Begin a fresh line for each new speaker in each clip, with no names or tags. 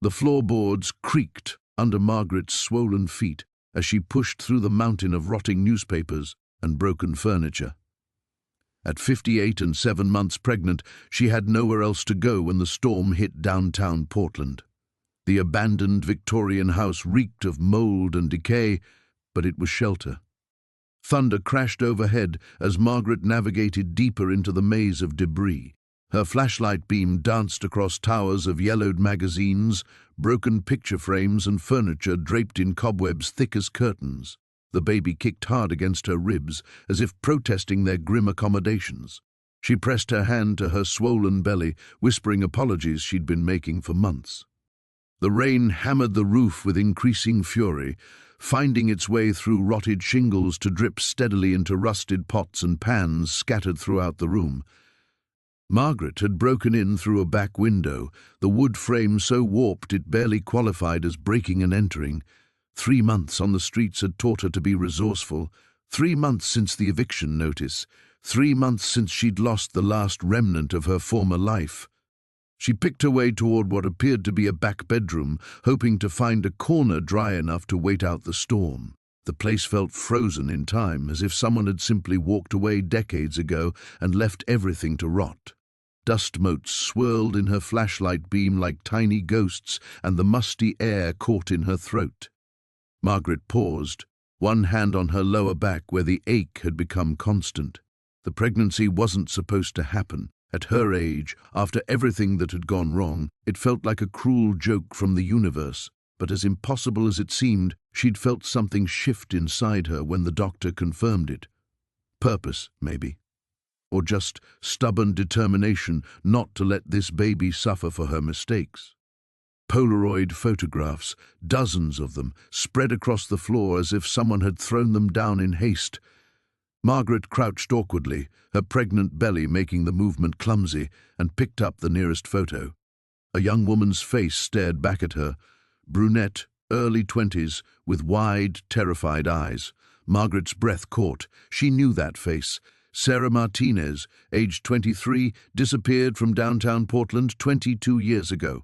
The floorboards creaked under Margaret's swollen feet as she pushed through the mountain of rotting newspapers and broken furniture. At 58 and 7 months pregnant, she had nowhere else to go when the storm hit downtown Portland. The abandoned Victorian house reeked of mold and decay, but it was shelter. Thunder crashed overhead as Margaret navigated deeper into the maze of debris. Her flashlight beam danced across towers of yellowed magazines, broken picture frames and furniture draped in cobwebs thick as curtains. The baby kicked hard against her ribs, as if protesting their grim accommodations. She pressed her hand to her swollen belly, whispering apologies she'd been making for months. The rain hammered the roof with increasing fury, finding its way through rotted shingles to drip steadily into rusted pots and pans scattered throughout the room. Margaret had broken in through a back window, the wood frame so warped it barely qualified as breaking and entering. 3 months on the streets had taught her to be resourceful. 3 months since the eviction notice. 3 months since she'd lost the last remnant of her former life. She picked her way toward what appeared to be a back bedroom, hoping to find a corner dry enough to wait out the storm. The place felt frozen in time, as if someone had simply walked away decades ago and left everything to rot. Dust motes swirled in her flashlight beam like tiny ghosts, and the musty air caught in her throat. Margaret paused, one hand on her lower back where the ache had become constant. The pregnancy wasn't supposed to happen. At her age, after everything that had gone wrong, it felt like a cruel joke from the universe. But as impossible as it seemed, she'd felt something shift inside her when the doctor confirmed it. Purpose, maybe. Or just stubborn determination not to let this baby suffer for her mistakes. Polaroid photographs, dozens of them, spread across the floor as if someone had thrown them down in haste. Margaret crouched awkwardly, her pregnant belly making the movement clumsy, and picked up the nearest photo. A young woman's face stared back at her, brunette, early 20s, with wide, terrified eyes. Margaret's breath caught. She knew that face. Sarah Martinez, aged 23, disappeared from downtown Portland 22 years ago.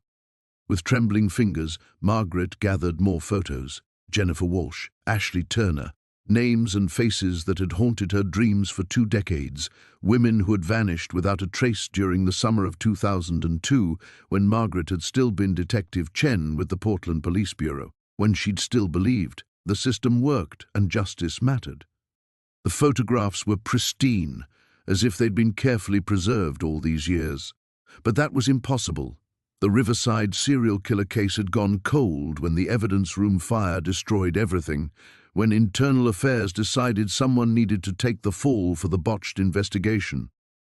With trembling fingers, Margaret gathered more photos. Jennifer Walsh, Ashley Turner, names and faces that had haunted her dreams for 2 decades, women who had vanished without a trace during the summer of 2002, when Margaret had still been Detective Chen with the Portland Police Bureau, when she'd still believed the system worked and justice mattered. The photographs were pristine, as if they'd been carefully preserved all these years. But that was impossible. The Riverside serial killer case had gone cold when the evidence room fire destroyed everything, when internal affairs decided someone needed to take the fall for the botched investigation,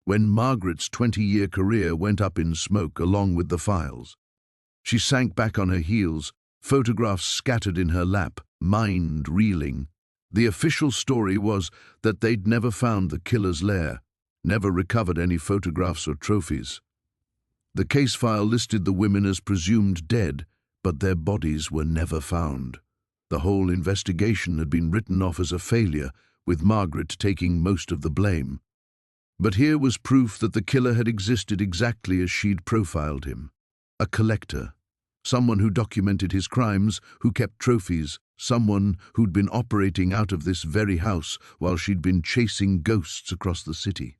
when Margaret's 20-year career went up in smoke along with the files. She sank back on her heels, photographs scattered in her lap, mind reeling. The official story was that they'd never found the killer's lair, never recovered any photographs or trophies. The case file listed the women as presumed dead, but their bodies were never found. The whole investigation had been written off as a failure, with Margaret taking most of the blame. But here was proof that the killer had existed exactly as she'd profiled him. A collector, someone who documented his crimes, who kept trophies, someone who'd been operating out of this very house while she'd been chasing ghosts across the city.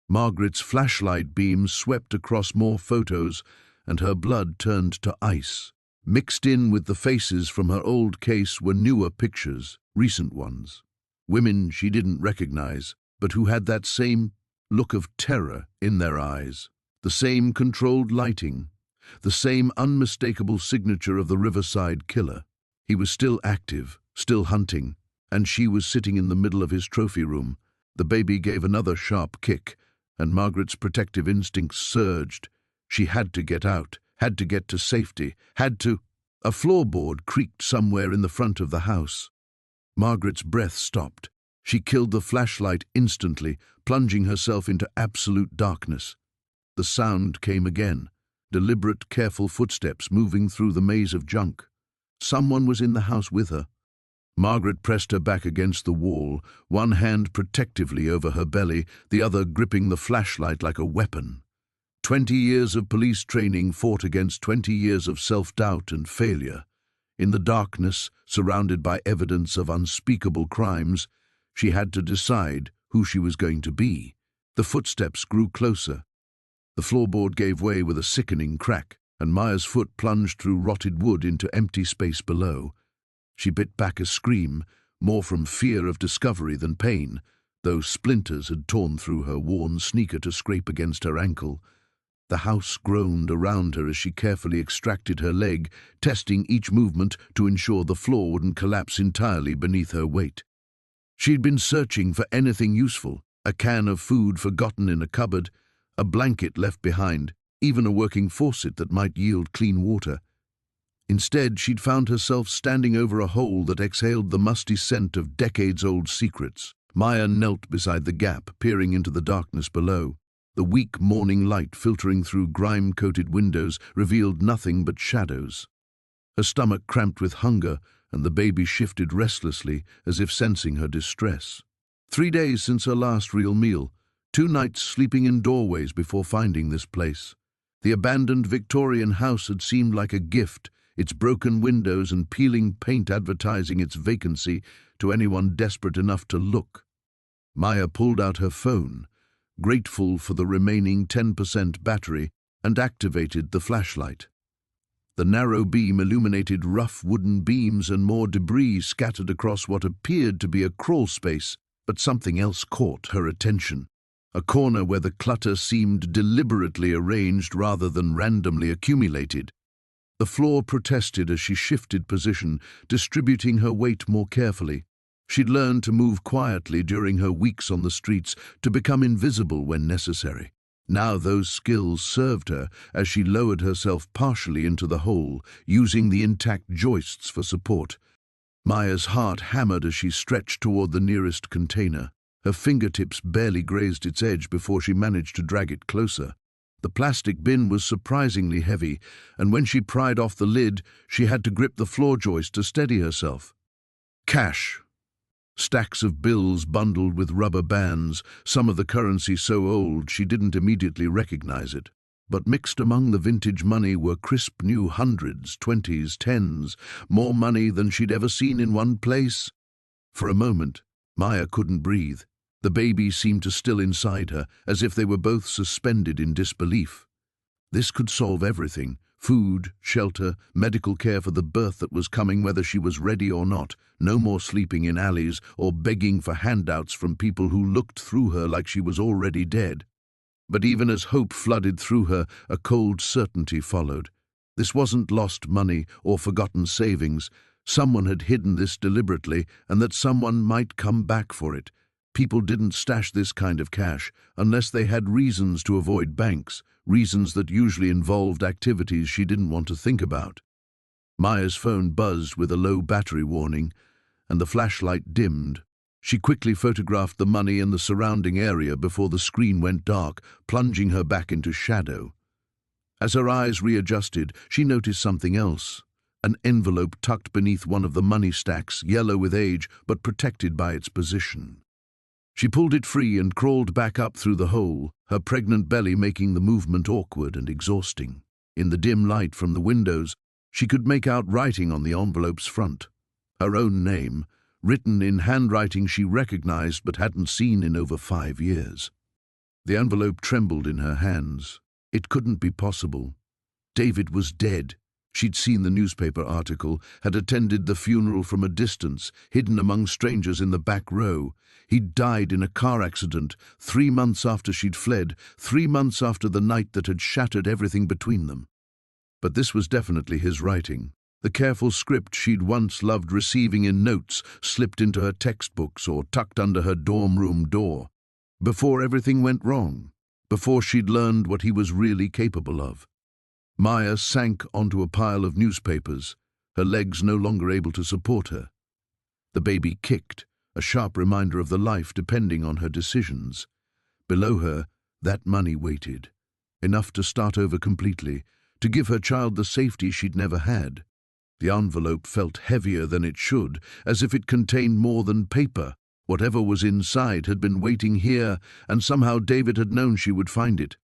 Margaret's flashlight beam swept across more photos, and her blood turned to ice. Mixed in with the faces from her old case were newer pictures, recent ones. Women she didn't recognize, but who had that same look of terror in their eyes, the same controlled lighting, the same unmistakable signature of the Riverside killer. He was still active, still hunting, and she was sitting in the middle of his trophy room. The baby gave another sharp kick, and Margaret's protective instincts surged. She had to get out, had to get to safety, had to... A floorboard creaked somewhere in the front of the house. Margaret's breath stopped. She killed the flashlight instantly, plunging herself into absolute darkness. The sound came again, deliberate, careful footsteps moving through the maze of junk. Someone was in the house with her. Margaret pressed her back against the wall, one hand protectively over her belly, the other gripping the flashlight like a weapon. 20 years of police training fought against 20 years of self-doubt and failure. In the darkness, surrounded by evidence of unspeakable crimes, she had to decide who she was going to be. The footsteps grew closer. The floorboard gave way with a sickening crack, and Maya's foot plunged through rotted wood into empty space below. She bit back a scream, more from fear of discovery than pain, though splinters had torn through her worn sneaker to scrape against her ankle. The house groaned around her as she carefully extracted her leg, testing each movement to ensure the floor wouldn't collapse entirely beneath her weight. She'd been searching for anything useful, a can of food forgotten in a cupboard, a blanket left behind, even a working faucet that might yield clean water. Instead, she'd found herself standing over a hole that exhaled the musty scent of decades-old secrets. Maya knelt beside the gap, peering into the darkness below. The weak morning light filtering through grime-coated windows revealed nothing but shadows. Her stomach cramped with hunger, and the baby shifted restlessly, as if sensing her distress. 3 days since her last real meal, 2 nights sleeping in doorways before finding this place. The abandoned Victorian house had seemed like a gift, its broken windows and peeling paint advertising its vacancy to anyone desperate enough to look. Maya pulled out her phone, grateful for the remaining 10% battery, and activated the flashlight. The narrow beam illuminated rough wooden beams and more debris scattered across what appeared to be a crawl space, but something else caught her attention. A corner where the clutter seemed deliberately arranged rather than randomly accumulated. The floor protested as she shifted position, distributing her weight more carefully. She'd learned to move quietly during her weeks on the streets, to become invisible when necessary. Now those skills served her as she lowered herself partially into the hole, using the intact joists for support. Maya's heart hammered as she stretched toward the nearest container. Her fingertips barely grazed its edge before she managed to drag it closer. The plastic bin was surprisingly heavy, and when she pried off the lid, she had to grip the floor joist to steady herself. Cash. Stacks of bills bundled with rubber bands, some of the currency so old she didn't immediately recognize it. But mixed among the vintage money were crisp new hundreds, 20s, 10s, more money than she'd ever seen in one place. For a moment, Maya couldn't breathe. The baby seemed to still inside her, as if they were both suspended in disbelief. This could solve everything: food, shelter, medical care for the birth that was coming whether she was ready or not, no more sleeping in alleys or begging for handouts from people who looked through her like she was already dead. But even as hope flooded through her, a cold certainty followed. This wasn't lost money or forgotten savings. Someone had hidden this deliberately, and that someone might come back for it. People didn't stash this kind of cash unless they had reasons to avoid banks, reasons that usually involved activities she didn't want to think about. Maya's phone buzzed with a low battery warning, and the flashlight dimmed. She quickly photographed the money and the surrounding area before the screen went dark, plunging her back into shadow. As her eyes readjusted, she noticed something else. An envelope tucked beneath one of the money stacks, yellow with age, but protected by its position. She pulled it free and crawled back up through the hole, her pregnant belly making the movement awkward and exhausting. In the dim light from the windows, she could make out writing on the envelope's front. Her own name, written in handwriting she recognized but hadn't seen in over 5 years. The envelope trembled in her hands. It couldn't be possible. David was dead. She'd seen the newspaper article, had attended the funeral from a distance, hidden among strangers in the back row. He'd died in a car accident 3 months after she'd fled, 3 months after the night that had shattered everything between them. But this was definitely his writing. The careful script she'd once loved receiving in notes slipped into her textbooks or tucked under her dorm room door. Before everything went wrong, before she'd learned what he was really capable of. Maya sank onto a pile of newspapers, her legs no longer able to support her. The baby kicked, a sharp reminder of the life depending on her decisions. Below her, that money waited, enough to start over completely, to give her child the safety she'd never had. The envelope felt heavier than it should, as if it contained more than paper. Whatever was inside had been waiting here, and somehow David had known she would find it.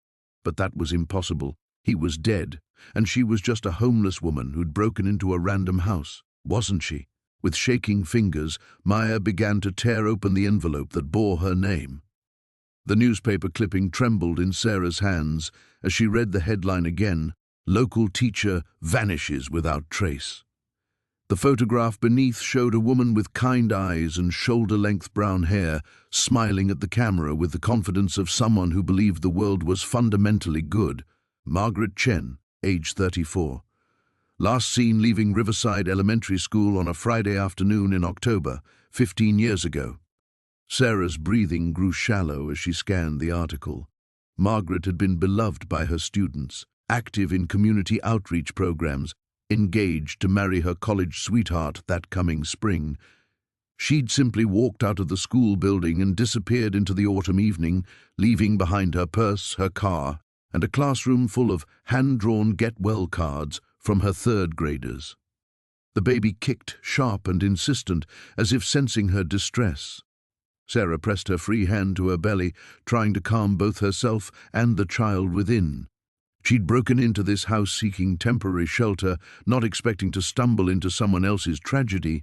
But that was impossible. He was dead, and she was just a homeless woman who'd broken into a random house, wasn't she? With shaking fingers, Maya began to tear open the envelope that bore her name. The newspaper clipping trembled in Sarah's hands as she read the headline again: "Local teacher vanishes without trace." The photograph beneath showed a woman with kind eyes and shoulder-length brown hair, smiling at the camera with the confidence of someone who believed the world was fundamentally good. Margaret Chen, age 34. Last seen leaving Riverside Elementary School on a Friday afternoon in October, 15 years ago. Sarah's breathing grew shallow as she scanned the article. Margaret had been beloved by her students, active in community outreach programs, engaged to marry her college sweetheart that coming spring. She'd simply walked out of the school building and disappeared into the autumn evening, leaving behind her purse, her car, and a classroom full of hand-drawn get-well cards from her third graders. The baby kicked, sharp and insistent, as if sensing her distress. Sarah pressed her free hand to her belly, trying to calm both herself and the child within. She'd broken into this house seeking temporary shelter, not expecting to stumble into someone else's tragedy.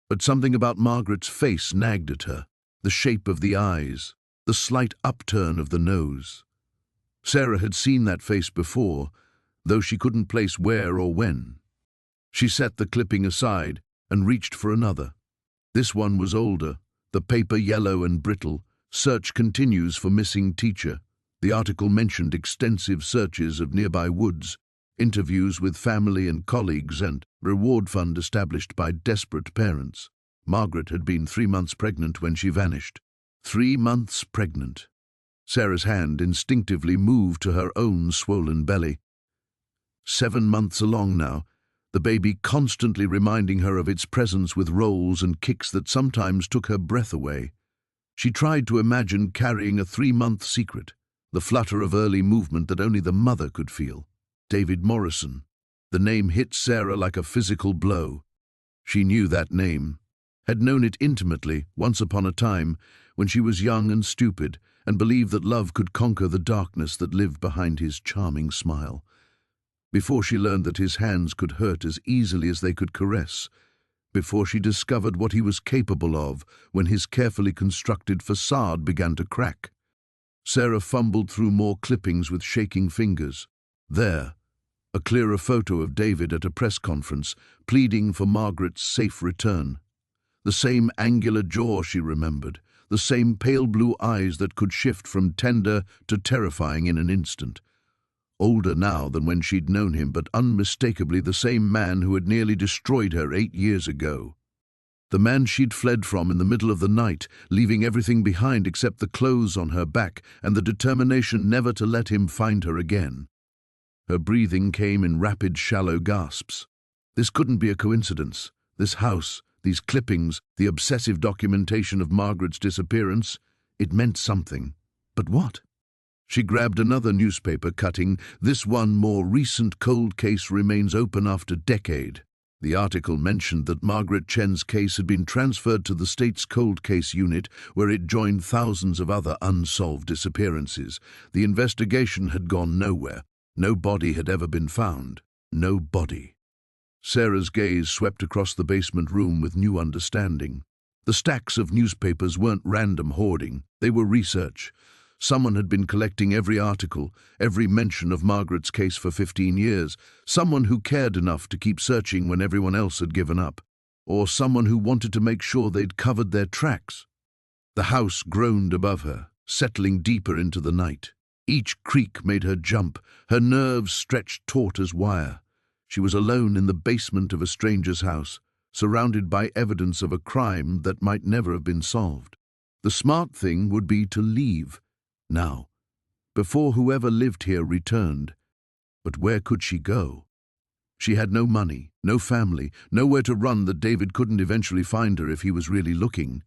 But something about Margaret's face nagged at her, the shape of the eyes, the slight upturn of the nose. Sarah had seen that face before, though she couldn't place where or when. She set the clipping aside and reached for another. This one was older, the paper yellow and brittle. "Search continues for missing teacher." The article mentioned extensive searches of nearby woods, interviews with family and colleagues, and reward fund established by desperate parents. Margaret had been 3 months pregnant when she vanished. 3 months pregnant. Sarah's hand instinctively moved to her own swollen belly. 7 months along now, the baby constantly reminding her of its presence with rolls and kicks that sometimes took her breath away. She tried to imagine carrying a 3-month secret, the flutter of early movement that only the mother could feel. David Morrison. The name hit Sarah like a physical blow. She knew that name, had known it intimately once upon a time when she was young and stupid, and believed that love could conquer the darkness that lived behind his charming smile. Before she learned that his hands could hurt as easily as they could caress, before she discovered what he was capable of when his carefully constructed facade began to crack. Sarah fumbled through more clippings with shaking fingers. There, a clearer photo of David at a press conference, pleading for Margaret's safe return. The same angular jaw she remembered, the same pale blue eyes that could shift from tender to terrifying in an instant. Older now than when she'd known him, but unmistakably the same man who had nearly destroyed her 8 years ago. The man she'd fled from in the middle of the night, leaving everything behind except the clothes on her back and the determination never to let him find her again. Her breathing came in rapid, shallow gasps. This couldn't be a coincidence. This house, these clippings, the obsessive documentation of Margaret's disappearance, it meant something. But what? She grabbed another newspaper cutting. This one more recent cold case remains open after decade. The article mentioned that Margaret Chen's case had been transferred to the state's cold case unit, where it joined thousands of other unsolved disappearances. The investigation had gone nowhere. No body had ever been found. No body. Sarah's gaze swept across the basement room with new understanding. The stacks of newspapers weren't random hoarding. They were research. Someone had been collecting every article, every mention of Margaret's case for 15 years. Someone who cared enough to keep searching when everyone else had given up. Or someone who wanted to make sure they'd covered their tracks. The house groaned above her, settling deeper into the night. Each creak made her jump, her nerves stretched taut as wire. She was alone in the basement of a stranger's house, surrounded by evidence of a crime that might never have been solved. The smart thing would be to leave. Now, before whoever lived here returned. But where could she go? She had no money, no family, nowhere to run that David couldn't eventually find her if he was really looking.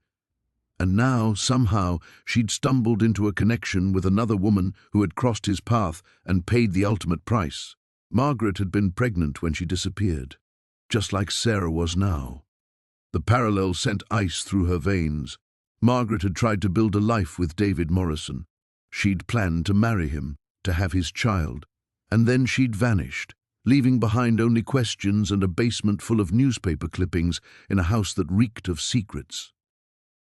And now, somehow, she'd stumbled into a connection with another woman who had crossed his path and paid the ultimate price. Margaret had been pregnant when she disappeared, just like Sarah was now. The parallel sent ice through her veins. Margaret had tried to build a life with David Morrison. She'd planned to marry him, to have his child, and then she'd vanished, leaving behind only questions and a basement full of newspaper clippings in a house that reeked of secrets.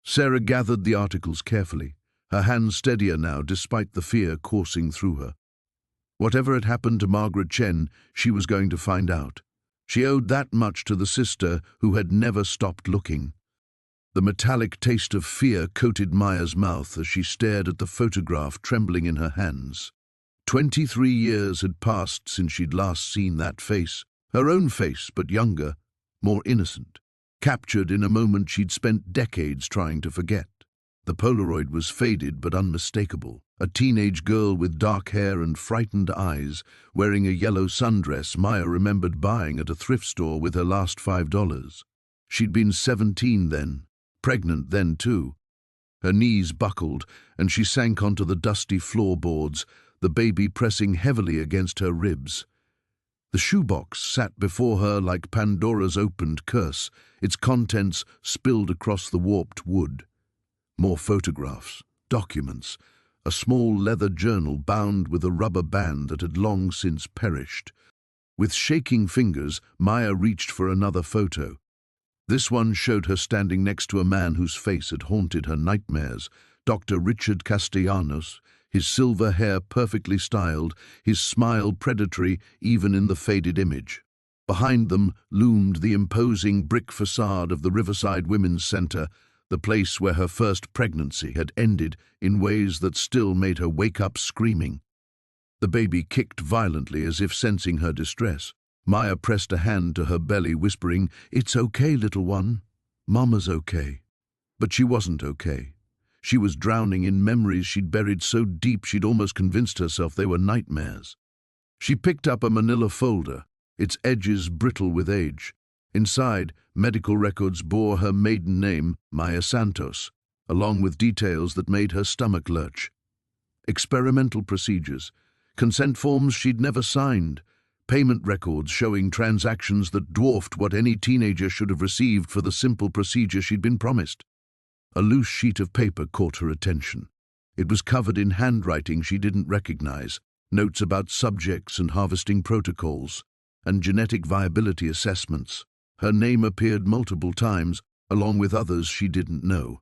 Sarah gathered the articles carefully, her hands steadier now despite the fear coursing through her. Whatever had happened to Margaret Chen, she was going to find out. She owed that much to the sister who had never stopped looking. The metallic taste of fear coated Maya's mouth as she stared at the photograph trembling in her hands. 23 years had passed since she'd last seen that face, her own face, but younger, more innocent, captured in a moment she'd spent decades trying to forget. The Polaroid was faded but unmistakable. A teenage girl with dark hair and frightened eyes, wearing a yellow sundress Maya remembered buying at a thrift store with her last $5. She'd been 17 then, pregnant then too. Her knees buckled, and she sank onto the dusty floorboards, the baby pressing heavily against her ribs. The shoebox sat before her like Pandora's opened curse, its contents spilled across the warped wood. More photographs, documents, a small leather journal bound with a rubber band that had long since perished. With shaking fingers, Maya reached for another photo. This one showed her standing next to a man whose face had haunted her nightmares, Dr. Richard Castellanos, his silver hair perfectly styled, his smile predatory even in the faded image. Behind them loomed the imposing brick facade of the Riverside Women's Center, the place where her first pregnancy had ended in ways that still made her wake up screaming. The baby kicked violently as if sensing her distress. Maya pressed a hand to her belly, whispering, "It's okay, little one. Mama's okay." But she wasn't okay. She was drowning in memories she'd buried so deep she'd almost convinced herself they were nightmares. She picked up a manila folder, its edges brittle with age. Inside, medical records bore her maiden name, Maya Santos, along with details that made her stomach lurch. Experimental procedures, consent forms she'd never signed, payment records showing transactions that dwarfed what any teenager should have received for the simple procedure she'd been promised. A loose sheet of paper caught her attention. It was covered in handwriting she didn't recognize, notes about subjects and harvesting protocols, and genetic viability assessments. Her name appeared multiple times, along with others she didn't know.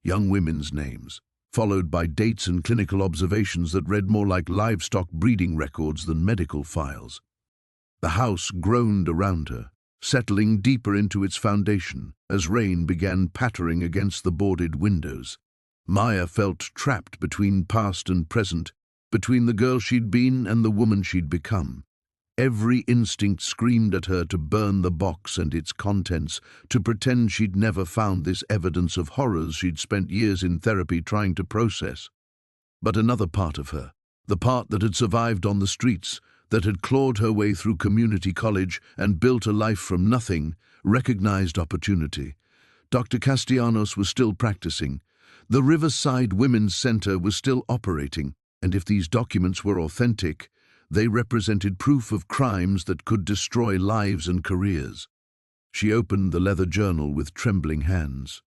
Young women's names, followed by dates and clinical observations that read more like livestock breeding records than medical files. The house groaned around her, settling deeper into its foundation as rain began pattering against the boarded windows. Maya felt trapped between past and present, between the girl she'd been and the woman she'd become. Every instinct screamed at her to burn the box and its contents, to pretend she'd never found this evidence of horrors she'd spent years in therapy trying to process. But another part of her, the part that had survived on the streets, that had clawed her way through community college and built a life from nothing, recognized opportunity. Dr. Castellanos was still practicing. The Riverside Women's Center was still operating, and if these documents were authentic, they represented proof of crimes that could destroy lives and careers. She opened the leather journal with trembling hands.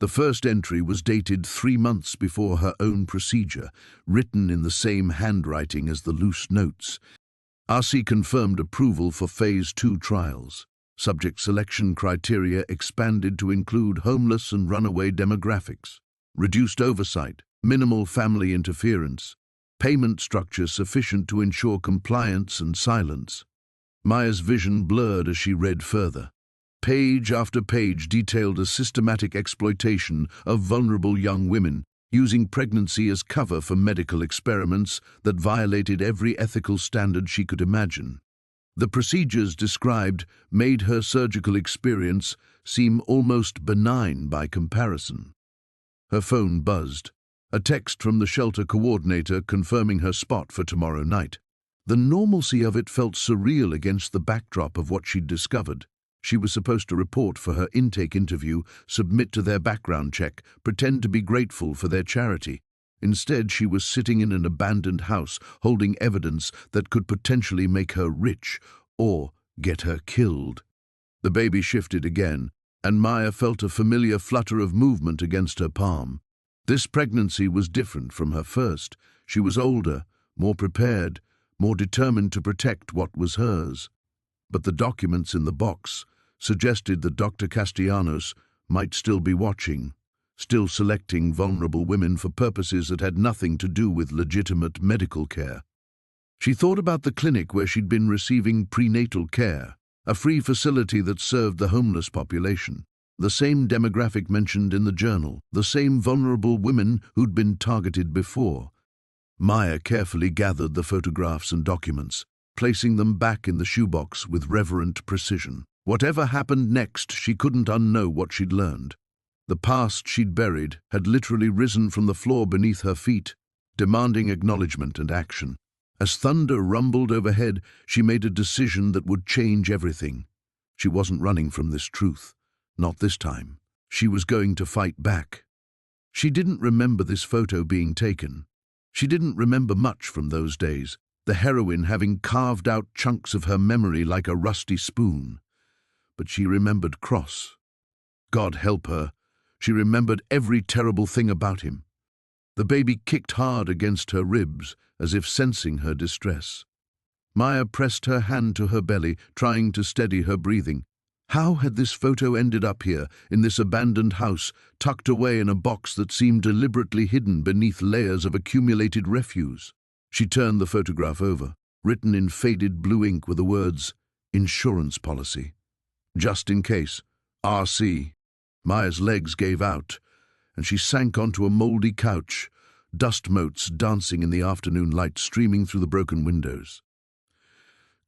The first entry was dated 3 months before her own procedure, written in the same handwriting as the loose notes. RC confirmed approval for Phase 2 trials. Subject selection criteria expanded to include homeless and runaway demographics, reduced oversight, minimal family interference, payment structure sufficient to ensure compliance and silence. Maya's vision blurred as she read further. Page after page detailed a systematic exploitation of vulnerable young women, using pregnancy as cover for medical experiments that violated every ethical standard she could imagine. The procedures described made her surgical experience seem almost benign by comparison. Her phone buzzed. A text from the shelter coordinator confirming her spot for tomorrow night. The normalcy of it felt surreal against the backdrop of what she'd discovered. She was supposed to report for her intake interview, submit to their background check, pretend to be grateful for their charity. Instead, she was sitting in an abandoned house, holding evidence that could potentially make her rich or get her killed. The baby shifted again, and Maya felt a familiar flutter of movement against her palm. This pregnancy was different from her first. She was older, more prepared, more determined to protect what was hers. But the documents in the box suggested that Dr. Castellanos might still be watching, still selecting vulnerable women for purposes that had nothing to do with legitimate medical care. She thought about the clinic where she'd been receiving prenatal care, a free facility that served the homeless population, the same demographic mentioned in the journal, the same vulnerable women who'd been targeted before. Maya carefully gathered the photographs and documents, placing them back in the shoebox with reverent precision. Whatever happened next, she couldn't unknow what she'd learned. The past she'd buried had literally risen from the floor beneath her feet, demanding acknowledgement and action. As thunder rumbled overhead, she made a decision that would change everything. She wasn't running from this truth. Not this time. She was going to fight back. She didn't remember this photo being taken. She didn't remember much from those days, the heroine having carved out chunks of her memory like a rusty spoon. But she remembered Cross. God help her, she remembered every terrible thing about him. The baby kicked hard against her ribs, as if sensing her distress. Maya pressed her hand to her belly, trying to steady her breathing. How had this photo ended up here, in this abandoned house, tucked away in a box that seemed deliberately hidden beneath layers of accumulated refuse? She turned the photograph over. Written in faded blue ink were the words, "Insurance policy. Just in case. RC." Maya's legs gave out, and she sank onto a moldy couch, dust motes dancing in the afternoon light streaming through the broken windows.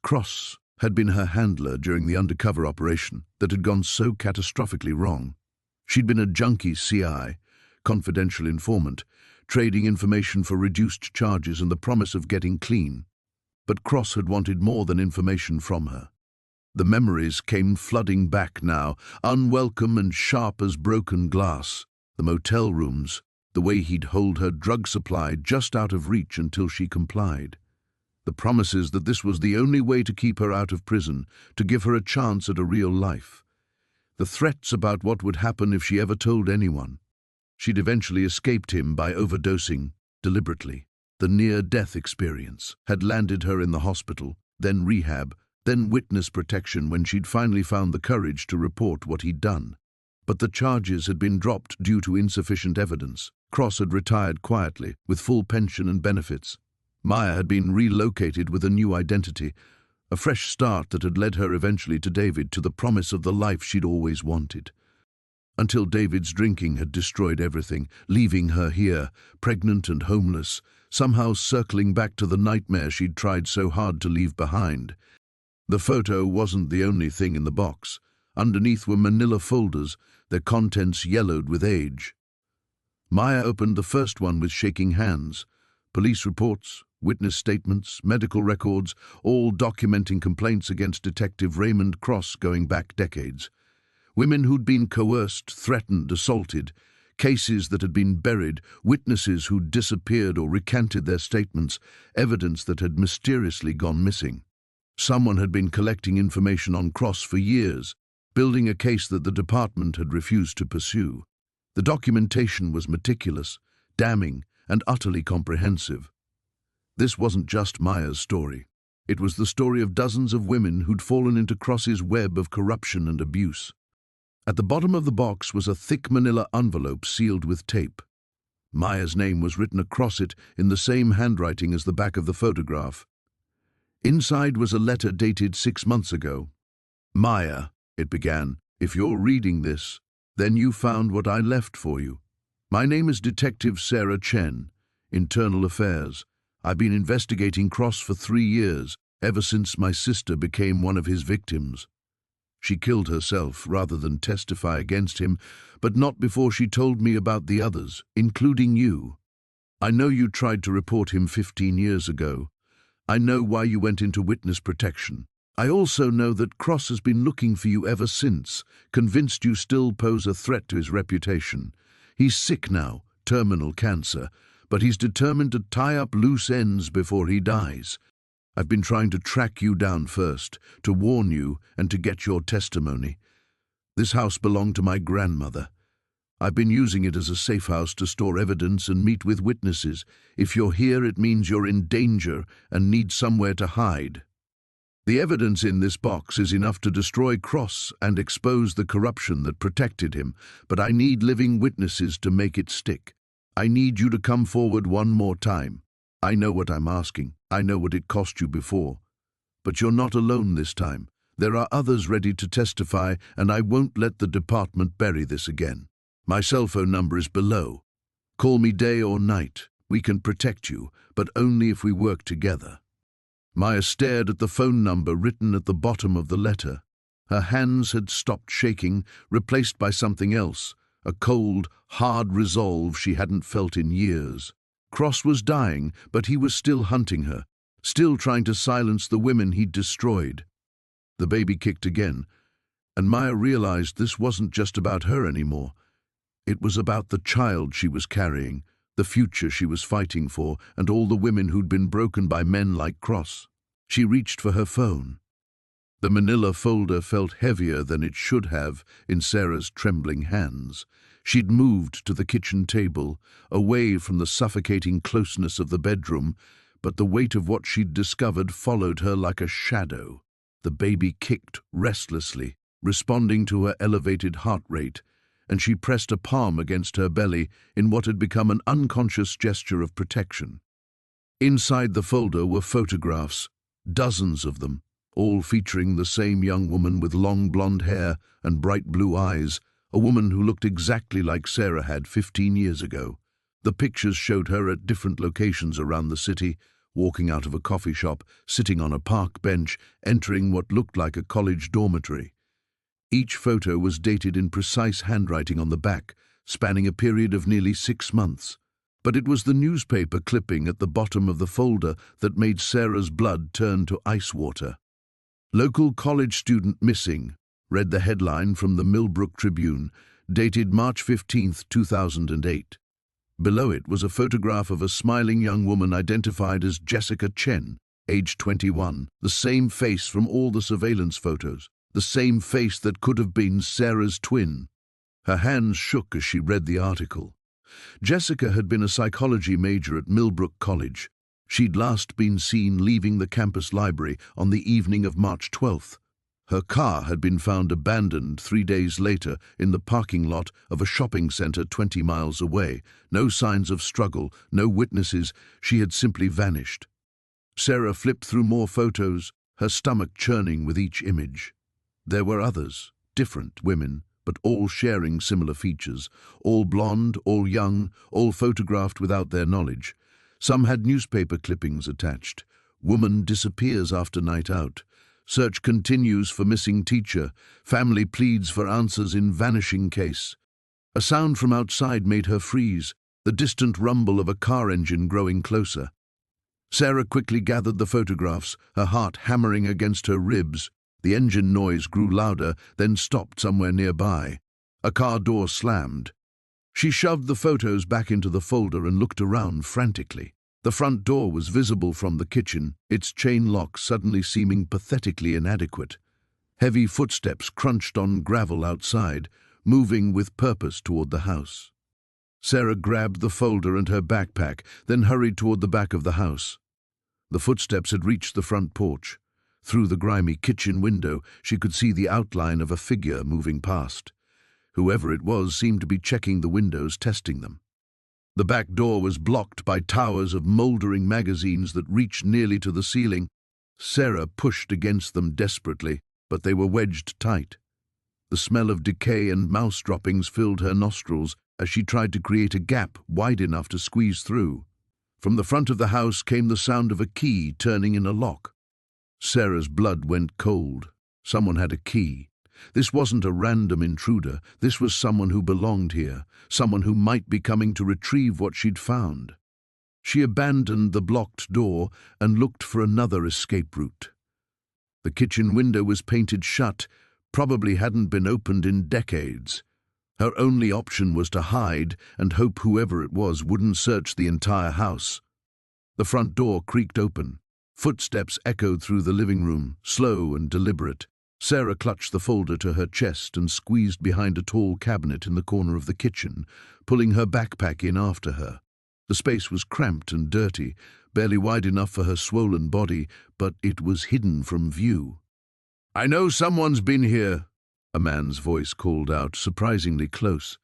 Cross had been her handler during the undercover operation that had gone so catastrophically wrong. She'd been a junkie CI, confidential informant, trading information for reduced charges and the promise of getting clean. But Cross had wanted more than information from her. The memories came flooding back now, unwelcome and sharp as broken glass. The motel rooms, the way he'd hold her drug supply just out of reach until she complied. The promises that this was the only way to keep her out of prison, to give her a chance at a real life. The threats about what would happen if she ever told anyone. She'd eventually escaped him by overdosing, deliberately. The near-death experience had landed her in the hospital, then rehab, then witness protection when she'd finally found the courage to report what he'd done. But the charges had been dropped due to insufficient evidence. Cross had retired quietly, with full pension and benefits. Maya had been relocated with a new identity, a fresh start that had led her eventually to David, to the promise of the life she'd always wanted. Until David's drinking had destroyed everything, leaving her here, pregnant and homeless, somehow circling back to the nightmare she'd tried so hard to leave behind. The photo wasn't the only thing in the box. Underneath were manila folders, their contents yellowed with age. Maya opened the first one with shaking hands. Police reports, witness statements, medical records, all documenting complaints against Detective Raymond Cross going back decades. Women who'd been coerced, threatened, assaulted, cases that had been buried, witnesses who'd disappeared or recanted their statements, evidence that had mysteriously gone missing. Someone had been collecting information on Cross for years, building a case that the department had refused to pursue. The documentation was meticulous, damning, and utterly comprehensive. This wasn't just Maya's story. It was the story of dozens of women who'd fallen into Cross's web of corruption and abuse. At the bottom of the box was a thick manila envelope sealed with tape. Maya's name was written across it in the same handwriting as the back of the photograph. Inside was a letter dated 6 months ago. "Maya," it began, "if you're reading this, then you found what I left for you. My name is Detective Sarah Chen, Internal Affairs. I've been investigating Cross for 3 years, ever since my sister became one of his victims. She killed herself rather than testify against him, but not before she told me about the others, including you. I know you tried to report him 15 years ago. I know why you went into witness protection. I also know that Cross has been looking for you ever since, convinced you still pose a threat to his reputation. He's sick now, terminal cancer, but he's determined to tie up loose ends before he dies. I've been trying to track you down first, to warn you and to get your testimony. This house belonged to my grandmother. I've been using it as a safe house to store evidence and meet with witnesses. If you're here, it means you're in danger and need somewhere to hide. The evidence in this box is enough to destroy Cross and expose the corruption that protected him, but I need living witnesses to make it stick. I need you to come forward one more time. I know what I'm asking. I know what it cost you before. But you're not alone this time. There are others ready to testify, and I won't let the department bury this again. My cell phone number is below. Call me day or night. We can protect you, but only if we work together. Maya stared at the phone number written at the bottom of the letter. Her hands had stopped shaking, replaced by something else, a cold, hard resolve she hadn't felt in years. Cross was dying, but he was still hunting her, still trying to silence the women he'd destroyed. The baby kicked again, and Maya realized this wasn't just about her anymore. It was about the child she was carrying, the future she was fighting for, and all the women who'd been broken by men like Cross. She reached for her phone. The manila folder felt heavier than it should have in Sarah's trembling hands. She'd moved to the kitchen table, away from the suffocating closeness of the bedroom, but the weight of what she'd discovered followed her like a shadow. The baby kicked restlessly, responding to her elevated heart rate, and she pressed a palm against her belly in what had become an unconscious gesture of protection. Inside the folder were photographs, dozens of them, all featuring the same young woman with long blonde hair and bright blue eyes, a woman who looked exactly like Sarah had 15 years ago. The pictures showed her at different locations around the city, walking out of a coffee shop, sitting on a park bench, entering what looked like a college dormitory. Each photo was dated in precise handwriting on the back, spanning a period of nearly 6 months. But it was the newspaper clipping at the bottom of the folder that made Sarah's blood turn to ice water. "Local college student missing," read the headline from the Millbrook Tribune, dated March 15, 2008. Below it was a photograph of a smiling young woman identified as Jessica Chen, age 21, the same face from all the surveillance photos, the same face that could have been Sarah's twin. Her hands shook as she read the article. Jessica had been a psychology major at Millbrook College. She'd last been seen leaving the campus library on the evening of March 12th. Her car had been found abandoned 3 days later in the parking lot of a shopping center 20 miles away. No signs of struggle, no witnesses. She had simply vanished. Sarah flipped through more photos, her stomach churning with each image. There were others, different women, but all sharing similar features, all blonde, all young, all photographed without their knowledge. Some had newspaper clippings attached. Woman disappears after night out. Search continues for missing teacher. Family pleads for answers in vanishing case. A sound from outside made her freeze, the distant rumble of a car engine growing closer. Sarah quickly gathered the photographs, her heart hammering against her ribs. The engine noise grew louder, then stopped somewhere nearby. A car door slammed. She shoved the photos back into the folder and looked around frantically. The front door was visible from the kitchen, its chain lock suddenly seeming pathetically inadequate. Heavy footsteps crunched on gravel outside, moving with purpose toward the house. Sarah grabbed the folder and her backpack, then hurried toward the back of the house. The footsteps had reached the front porch. Through the grimy kitchen window, she could see the outline of a figure moving past. Whoever it was seemed to be checking the windows, testing them. The back door was blocked by towers of moldering magazines that reached nearly to the ceiling. Sarah pushed against them desperately, but they were wedged tight. The smell of decay and mouse droppings filled her nostrils as she tried to create a gap wide enough to squeeze through. From the front of the house came the sound of a key turning in a lock. Sarah's blood went cold. Someone had a key. This wasn't a random intruder. This was someone who belonged here, someone who might be coming to retrieve what she'd found. She abandoned the blocked door and looked for another escape route. The kitchen window was painted shut, probably hadn't been opened in decades. Her only option was to hide and hope whoever it was wouldn't search the entire house. The front door creaked open. Footsteps echoed through the living room, slow and deliberate. Sarah clutched the folder to her chest and squeezed behind a tall cabinet in the corner of the kitchen, pulling her backpack in after her. The space was cramped and dirty, barely wide enough for her swollen body, but it was hidden from view. "I know someone's been here," a man's voice called out, surprisingly close.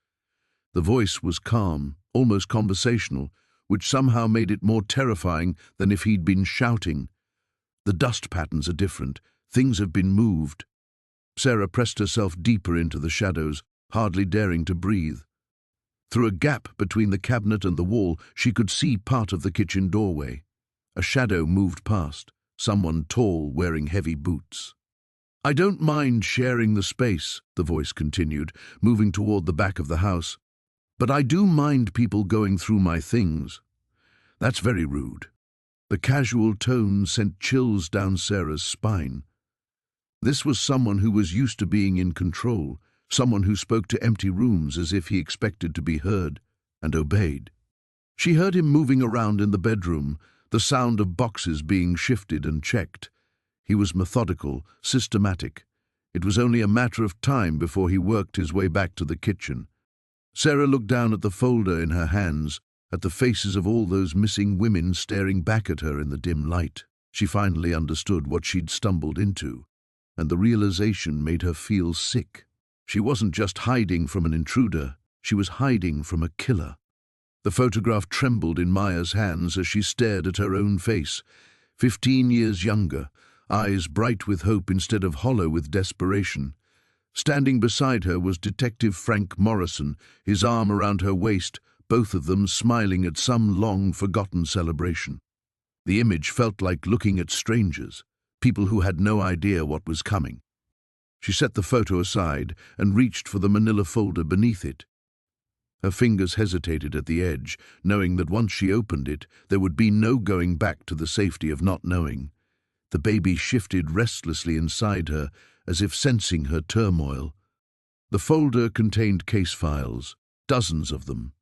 The voice was calm, almost conversational, which somehow made it more terrifying than if he'd been shouting. "The dust patterns are different. Things have been moved." Sarah pressed herself deeper into the shadows, hardly daring to breathe. Through a gap between the cabinet and the wall, she could see part of the kitchen doorway. A shadow moved past, someone tall wearing heavy boots. "I don't mind sharing the space," the voice continued, moving toward the back of the house. "But I do mind people going through my things. That's very rude." The casual tone sent chills down Sarah's spine. This was someone who was used to being in control, someone who spoke to empty rooms as if he expected to be heard and obeyed. She heard him moving around in the bedroom, the sound of boxes being shifted and checked. He was methodical, systematic. It was only a matter of time before he worked his way back to the kitchen. Sarah looked down at the folder in her hands, at the faces of all those missing women staring back at her in the dim light. She finally understood what she'd stumbled into, and the realization made her feel sick. She wasn't just hiding from an intruder, she was hiding from a killer. The photograph trembled in Maya's hands as she stared at her own face, 15 years younger, eyes bright with hope instead of hollow with desperation. Standing beside her was Detective Frank Morrison, his arm around her waist, both of them smiling at some long-forgotten celebration. The image felt like looking at strangers, people who had no idea what was coming. She set the photo aside and reached for the manila folder beneath it. Her fingers hesitated at the edge, knowing that once she opened it, there would be no going back to the safety of not knowing. The baby shifted restlessly inside her, as if sensing her turmoil. The folder contained case files, dozens of them,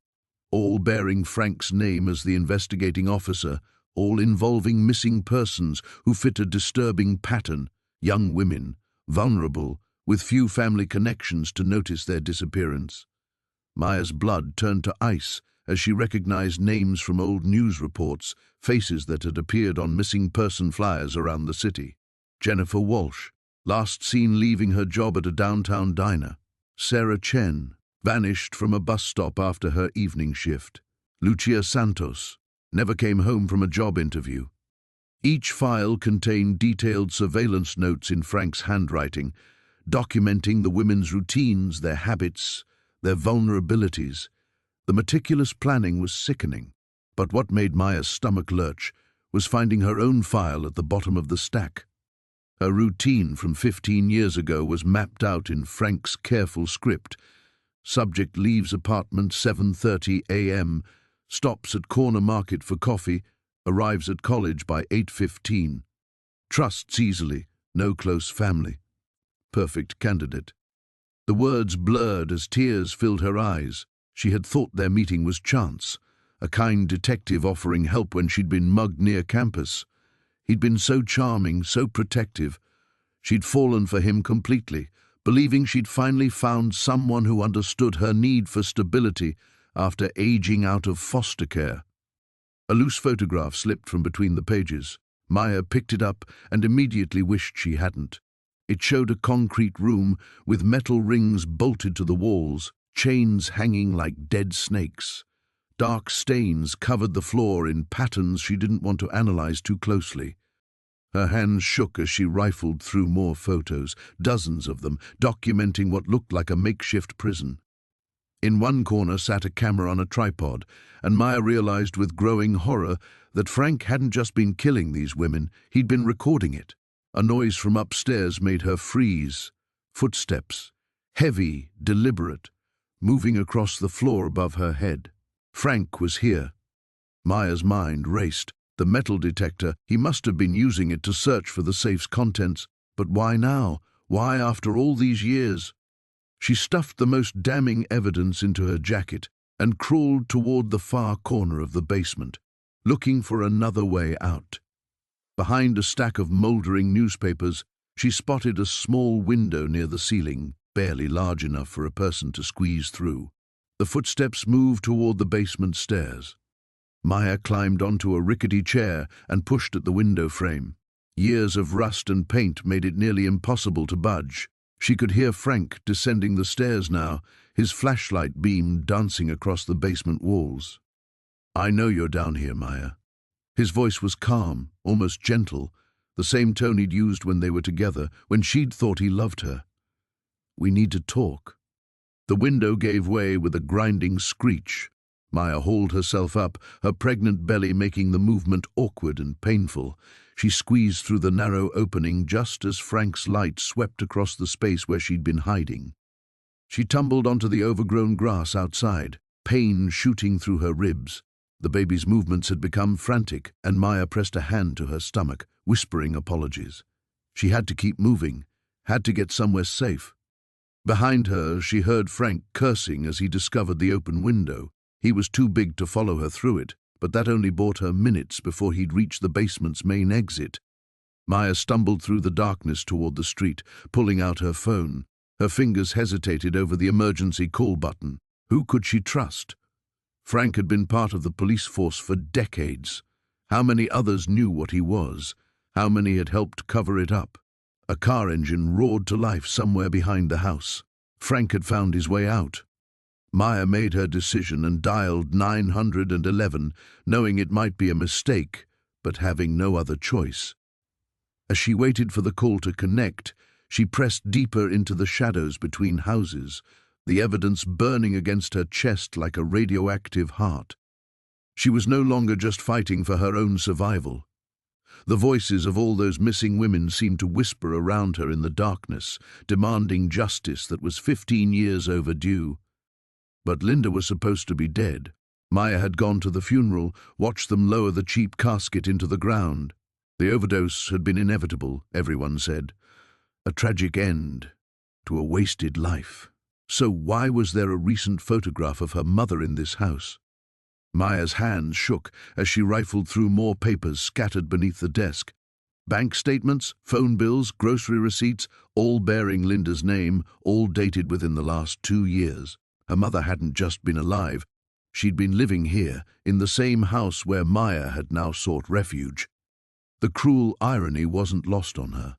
all bearing Frank's name as the investigating officer, all involving missing persons who fit a disturbing pattern, young women, vulnerable, with few family connections to notice their disappearance. Maya's blood turned to ice as she recognized names from old news reports, faces that had appeared on missing person flyers around the city. Jennifer Walsh, last seen leaving her job at a downtown diner. Sarah Chen, vanished from a bus stop after her evening shift. Lucia Santos, never came home from a job interview. Each file contained detailed surveillance notes in Frank's handwriting, documenting the women's routines, their habits, their vulnerabilities. The meticulous planning was sickening, but what made Maya's stomach lurch was finding her own file at the bottom of the stack. Her routine from 15 years ago was mapped out in Frank's careful script. Subject leaves apartment 7:30 a.m., stops at corner market for coffee, arrives at college by 8:15. Trusts easily, no close family. Perfect candidate. The words blurred as tears filled her eyes. She had thought their meeting was chance, a kind detective offering help when she'd been mugged near campus. He'd been so charming, so protective. She'd fallen for him completely, believing she'd finally found someone who understood her need for stability after aging out of foster care. A loose photograph slipped from between the pages. Maya picked it up and immediately wished she hadn't. It showed a concrete room with metal rings bolted to the walls, chains hanging like dead snakes. Dark stains covered the floor in patterns she didn't want to analyze too closely. Her hands shook as she rifled through more photos, dozens of them, documenting what looked like a makeshift prison. In one corner sat a camera on a tripod, and Maya realized with growing horror that Frank hadn't just been killing these women, he'd been recording it. A noise from upstairs made her freeze. Footsteps, heavy, deliberate, moving across the floor above her head. Frank was here. Maya's mind raced. The metal detector, he must have been using it to search for the safe's contents. But why now? Why after all these years? She stuffed the most damning evidence into her jacket and crawled toward the far corner of the basement, looking for another way out. Behind a stack of moldering newspapers, She spotted a small window near the ceiling, barely large enough for a person to squeeze through. The footsteps moved toward the basement stairs. Maya climbed onto a rickety chair and pushed at the window frame. Years of rust and paint made it nearly impossible to budge. She could hear Frank descending the stairs now, his flashlight beam dancing across the basement walls. "I know you're down here, Maya." His voice was calm, almost gentle, the same tone he'd used when they were together, when she'd thought he loved her. "We need to talk." The window gave way with a grinding screech. Maya hauled herself up, her pregnant belly making the movement awkward and painful. She squeezed through the narrow opening just as Frank's light swept across the space where she'd been hiding. She tumbled onto the overgrown grass outside, pain shooting through her ribs. The baby's movements had become frantic, and Maya pressed a hand to her stomach, whispering apologies. She had to keep moving, had to get somewhere safe. Behind her, she heard Frank cursing as he discovered the open window. He was too big to follow her through it, but that only bought her minutes before he'd reached the basement's main exit. Maya stumbled through the darkness toward the street, pulling out her phone. Her fingers hesitated over the emergency call button. Who could she trust? Frank had been part of the police force for decades. How many others knew what he was? How many had helped cover it up? A car engine roared to life somewhere behind the house. Frank had found his way out. Maya made her decision and dialed 911, knowing it might be a mistake, but having no other choice. As she waited for the call to connect, she pressed deeper into the shadows between houses, the evidence burning against her chest like a radioactive heart. She was no longer just fighting for her own survival. The voices of all those missing women seemed to whisper around her in the darkness, demanding justice that was 15 years overdue. But Linda was supposed to be dead. Maya had gone to the funeral, watched them lower the cheap casket into the ground. The overdose had been inevitable, everyone said. A tragic end to a wasted life. So why was there a recent photograph of her mother in this house? Maya's hands shook as she rifled through more papers scattered beneath the desk. Bank statements, phone bills, grocery receipts, all bearing Linda's name, all dated within the last 2 years. Her mother hadn't just been alive. She'd been living here, in the same house where Maya had now sought refuge. The cruel irony wasn't lost on her.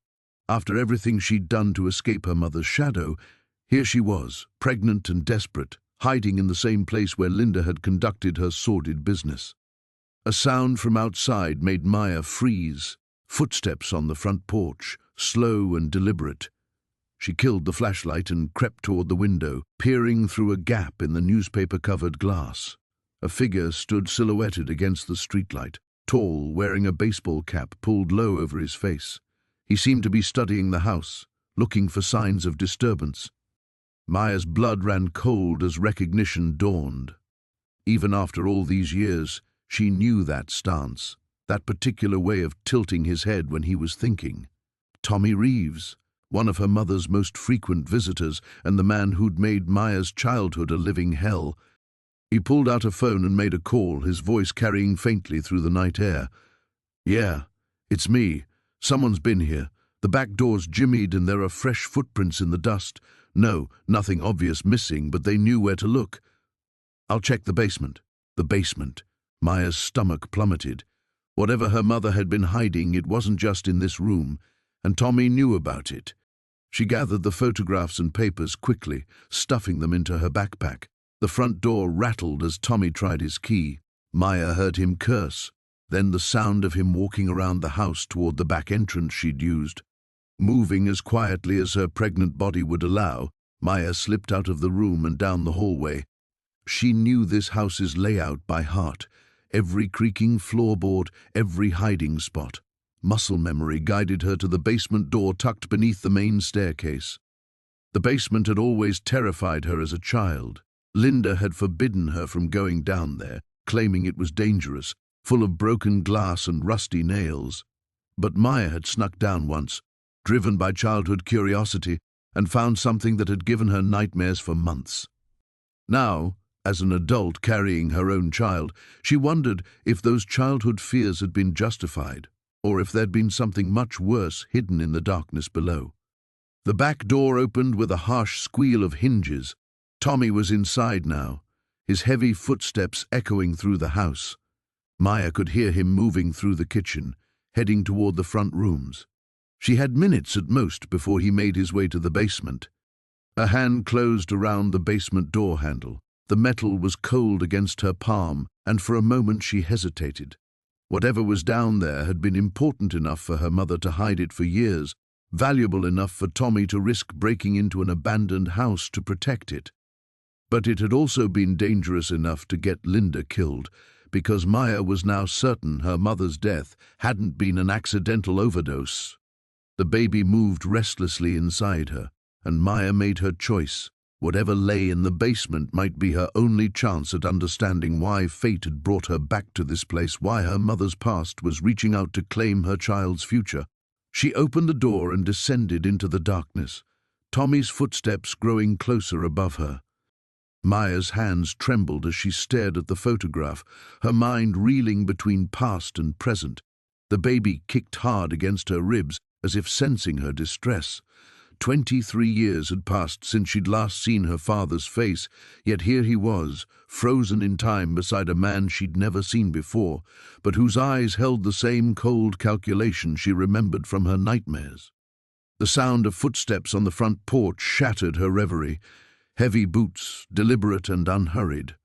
After everything she'd done to escape her mother's shadow, here she was, pregnant and desperate, hiding in the same place where Linda had conducted her sordid business. A sound from outside made Maya freeze. Footsteps on the front porch, slow and deliberate. She killed the flashlight and crept toward the window, peering through a gap in the newspaper-covered glass. A figure stood silhouetted against the streetlight, tall, wearing a baseball cap pulled low over his face. He seemed to be studying the house, looking for signs of disturbance. Maya's blood ran cold as recognition dawned. Even after all these years, she knew that stance, that particular way of tilting his head when he was thinking. Tommy Reeves, one of her mother's most frequent visitors and the man who'd made Maya's childhood a living hell. He pulled out a phone and made a call, his voice carrying faintly through the night air. "Yeah, it's me. Someone's been here. The back door's jimmied and there are fresh footprints in the dust. No, nothing obvious missing, but they knew where to look. I'll check the basement." The basement. Maya's stomach plummeted. Whatever her mother had been hiding, it wasn't just in this room, and Tommy knew about it. She gathered the photographs and papers quickly, stuffing them into her backpack. The front door rattled as Tommy tried his key. Maya heard him curse, then the sound of him walking around the house toward the back entrance she'd used. Moving as quietly as her pregnant body would allow, Maya slipped out of the room and down the hallway. She knew this house's layout by heart, every creaking floorboard, every hiding spot. Muscle memory guided her to the basement door tucked beneath the main staircase. The basement had always terrified her as a child. Linda had forbidden her from going down there, claiming it was dangerous, full of broken glass and rusty nails. But Maya had snuck down once, driven by childhood curiosity, and found something that had given her nightmares for months. Now, as an adult carrying her own child, she wondered if those childhood fears had been justified. or if there'd been something much worse hidden in the darkness below. The back door opened with a harsh squeal of hinges. Tommy was inside now, his heavy footsteps echoing through the house. Maya could hear him moving through the kitchen, heading toward the front rooms. She had minutes at most before he made his way to the basement. A hand closed around the basement door handle. The metal was cold against her palm, and for a moment she hesitated. Whatever was down there had been important enough for her mother to hide it for years, valuable enough for Tommy to risk breaking into an abandoned house to protect it. But it had also been dangerous enough to get Linda killed, because Maya was now certain her mother's death hadn't been an accidental overdose. The baby moved restlessly inside her, and Maya made her choice. Whatever lay in the basement might be her only chance at understanding why fate had brought her back to this place, why her mother's past was reaching out to claim her child's future. She opened the door and descended into the darkness, Tommy's footsteps growing closer above her. Maya's hands trembled as she stared at the photograph, her mind reeling between past and present. The baby kicked hard against her ribs, as if sensing her distress. 23 years had passed since she'd last seen her father's face, yet here he was, frozen in time beside a man she'd never seen before, but whose eyes held the same cold calculation she remembered from her nightmares. The sound of footsteps on the front porch shattered her reverie. Heavy boots, deliberate and unhurried.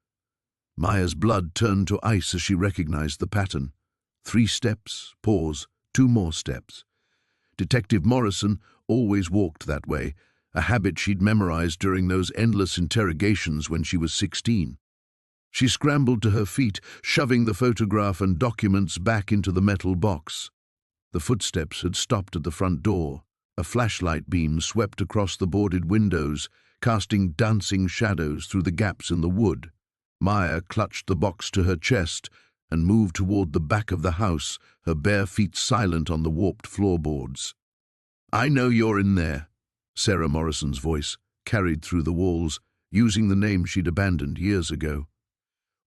Maya's blood turned to ice as she recognized the pattern. 3 steps, pause, 2 more steps. Detective Morrison always walked that way, a habit she'd memorized during those endless interrogations when she was 16. She scrambled to her feet, shoving the photograph and documents back into the metal box. The footsteps had stopped at the front door. A flashlight beam swept across the boarded windows, casting dancing shadows through the gaps in the wood. Maya clutched the box to her chest and moved toward the back of the house, her bare feet silent on the warped floorboards. "I know you're in there," Sarah Morrison's voice carried through the walls, using the name she'd abandoned years ago.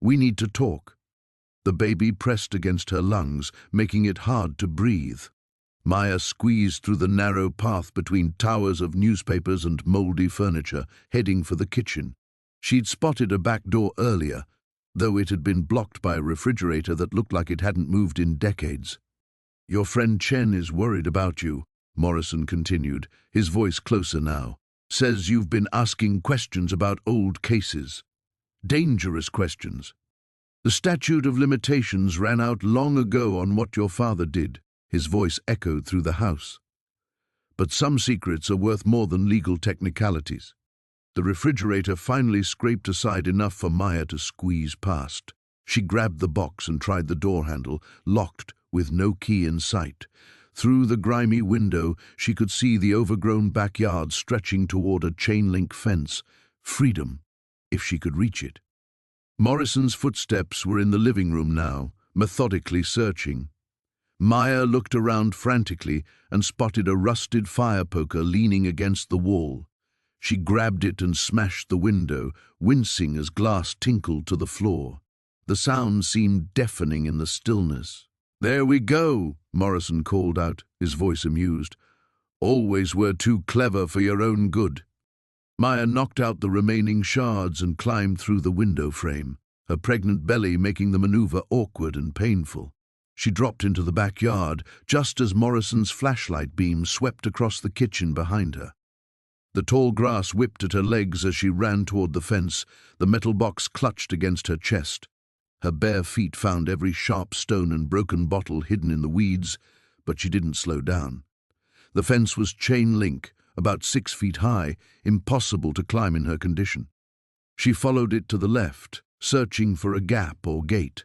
"We need to talk." The baby pressed against her lungs, making it hard to breathe. Maya squeezed through the narrow path between towers of newspapers and mouldy furniture, heading for the kitchen. She'd spotted a back door earlier, though it had been blocked by a refrigerator that looked like it hadn't moved in decades. "Your friend Chen is worried about you," Morrison continued, his voice closer now. "Says you've been asking questions about old cases. Dangerous questions. The statute of limitations ran out long ago on what your father did." His voice echoed through the house. "But some secrets are worth more than legal technicalities." The refrigerator finally scraped aside enough for Maya to squeeze past. She grabbed the box and tried the door handle, locked with no key in sight. Through the grimy window, she could see the overgrown backyard stretching toward a chain-link fence. Freedom, if she could reach it. Morrison's footsteps were in the living room now, methodically searching. Maya looked around frantically and spotted a rusted fire poker leaning against the wall. She grabbed it and smashed the window, wincing as glass tinkled to the floor. The sound seemed deafening in the stillness. "There we go," Morrison called out, his voice amused. "Always were too clever for your own good." Maya knocked out the remaining shards and climbed through the window frame, her pregnant belly making the maneuver awkward and painful. She dropped into the backyard just as Morrison's flashlight beam swept across the kitchen behind her. The tall grass whipped at her legs as she ran toward the fence, the metal box clutched against her chest. Her bare feet found every sharp stone and broken bottle hidden in the weeds, but she didn't slow down. The fence was chain-link, about 6 feet high, impossible to climb in her condition. She followed it to the left, searching for a gap or gate.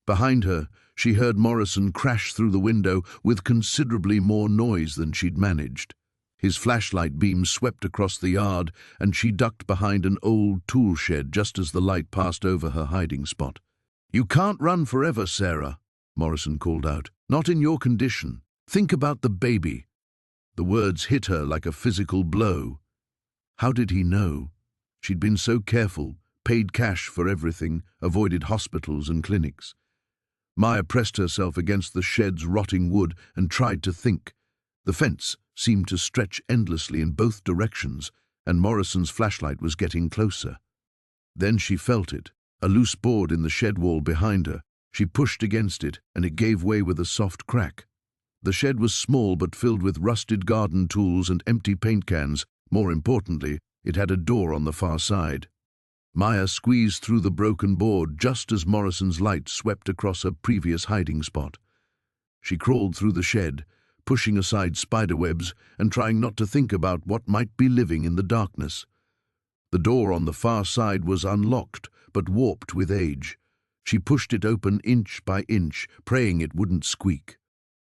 Behind her, she heard Morrison crash through the window with considerably more noise than she'd managed. His flashlight beam swept across the yard, and she ducked behind an old tool shed just as the light passed over her hiding spot. "You can't run forever, Sarah," Morrison called out. "Not in your condition. Think about the baby." The words hit her like a physical blow. How did he know? She'd been so careful, paid cash for everything, avoided hospitals and clinics. Maya pressed herself against the shed's rotting wood and tried to think. The fence seemed to stretch endlessly in both directions, and Morrison's flashlight was getting closer. Then she felt it, a loose board in the shed wall behind her. She pushed against it, and it gave way with a soft crack. The shed was small but filled with rusted garden tools and empty paint cans. More importantly, it had a door on the far side. Maya squeezed through the broken board just as Morrison's light swept across her previous hiding spot. She crawled through the shed, pushing aside spiderwebs and trying not to think about what might be living in the darkness. The door on the far side was unlocked, but warped with age. She pushed it open inch by inch, praying it wouldn't squeak.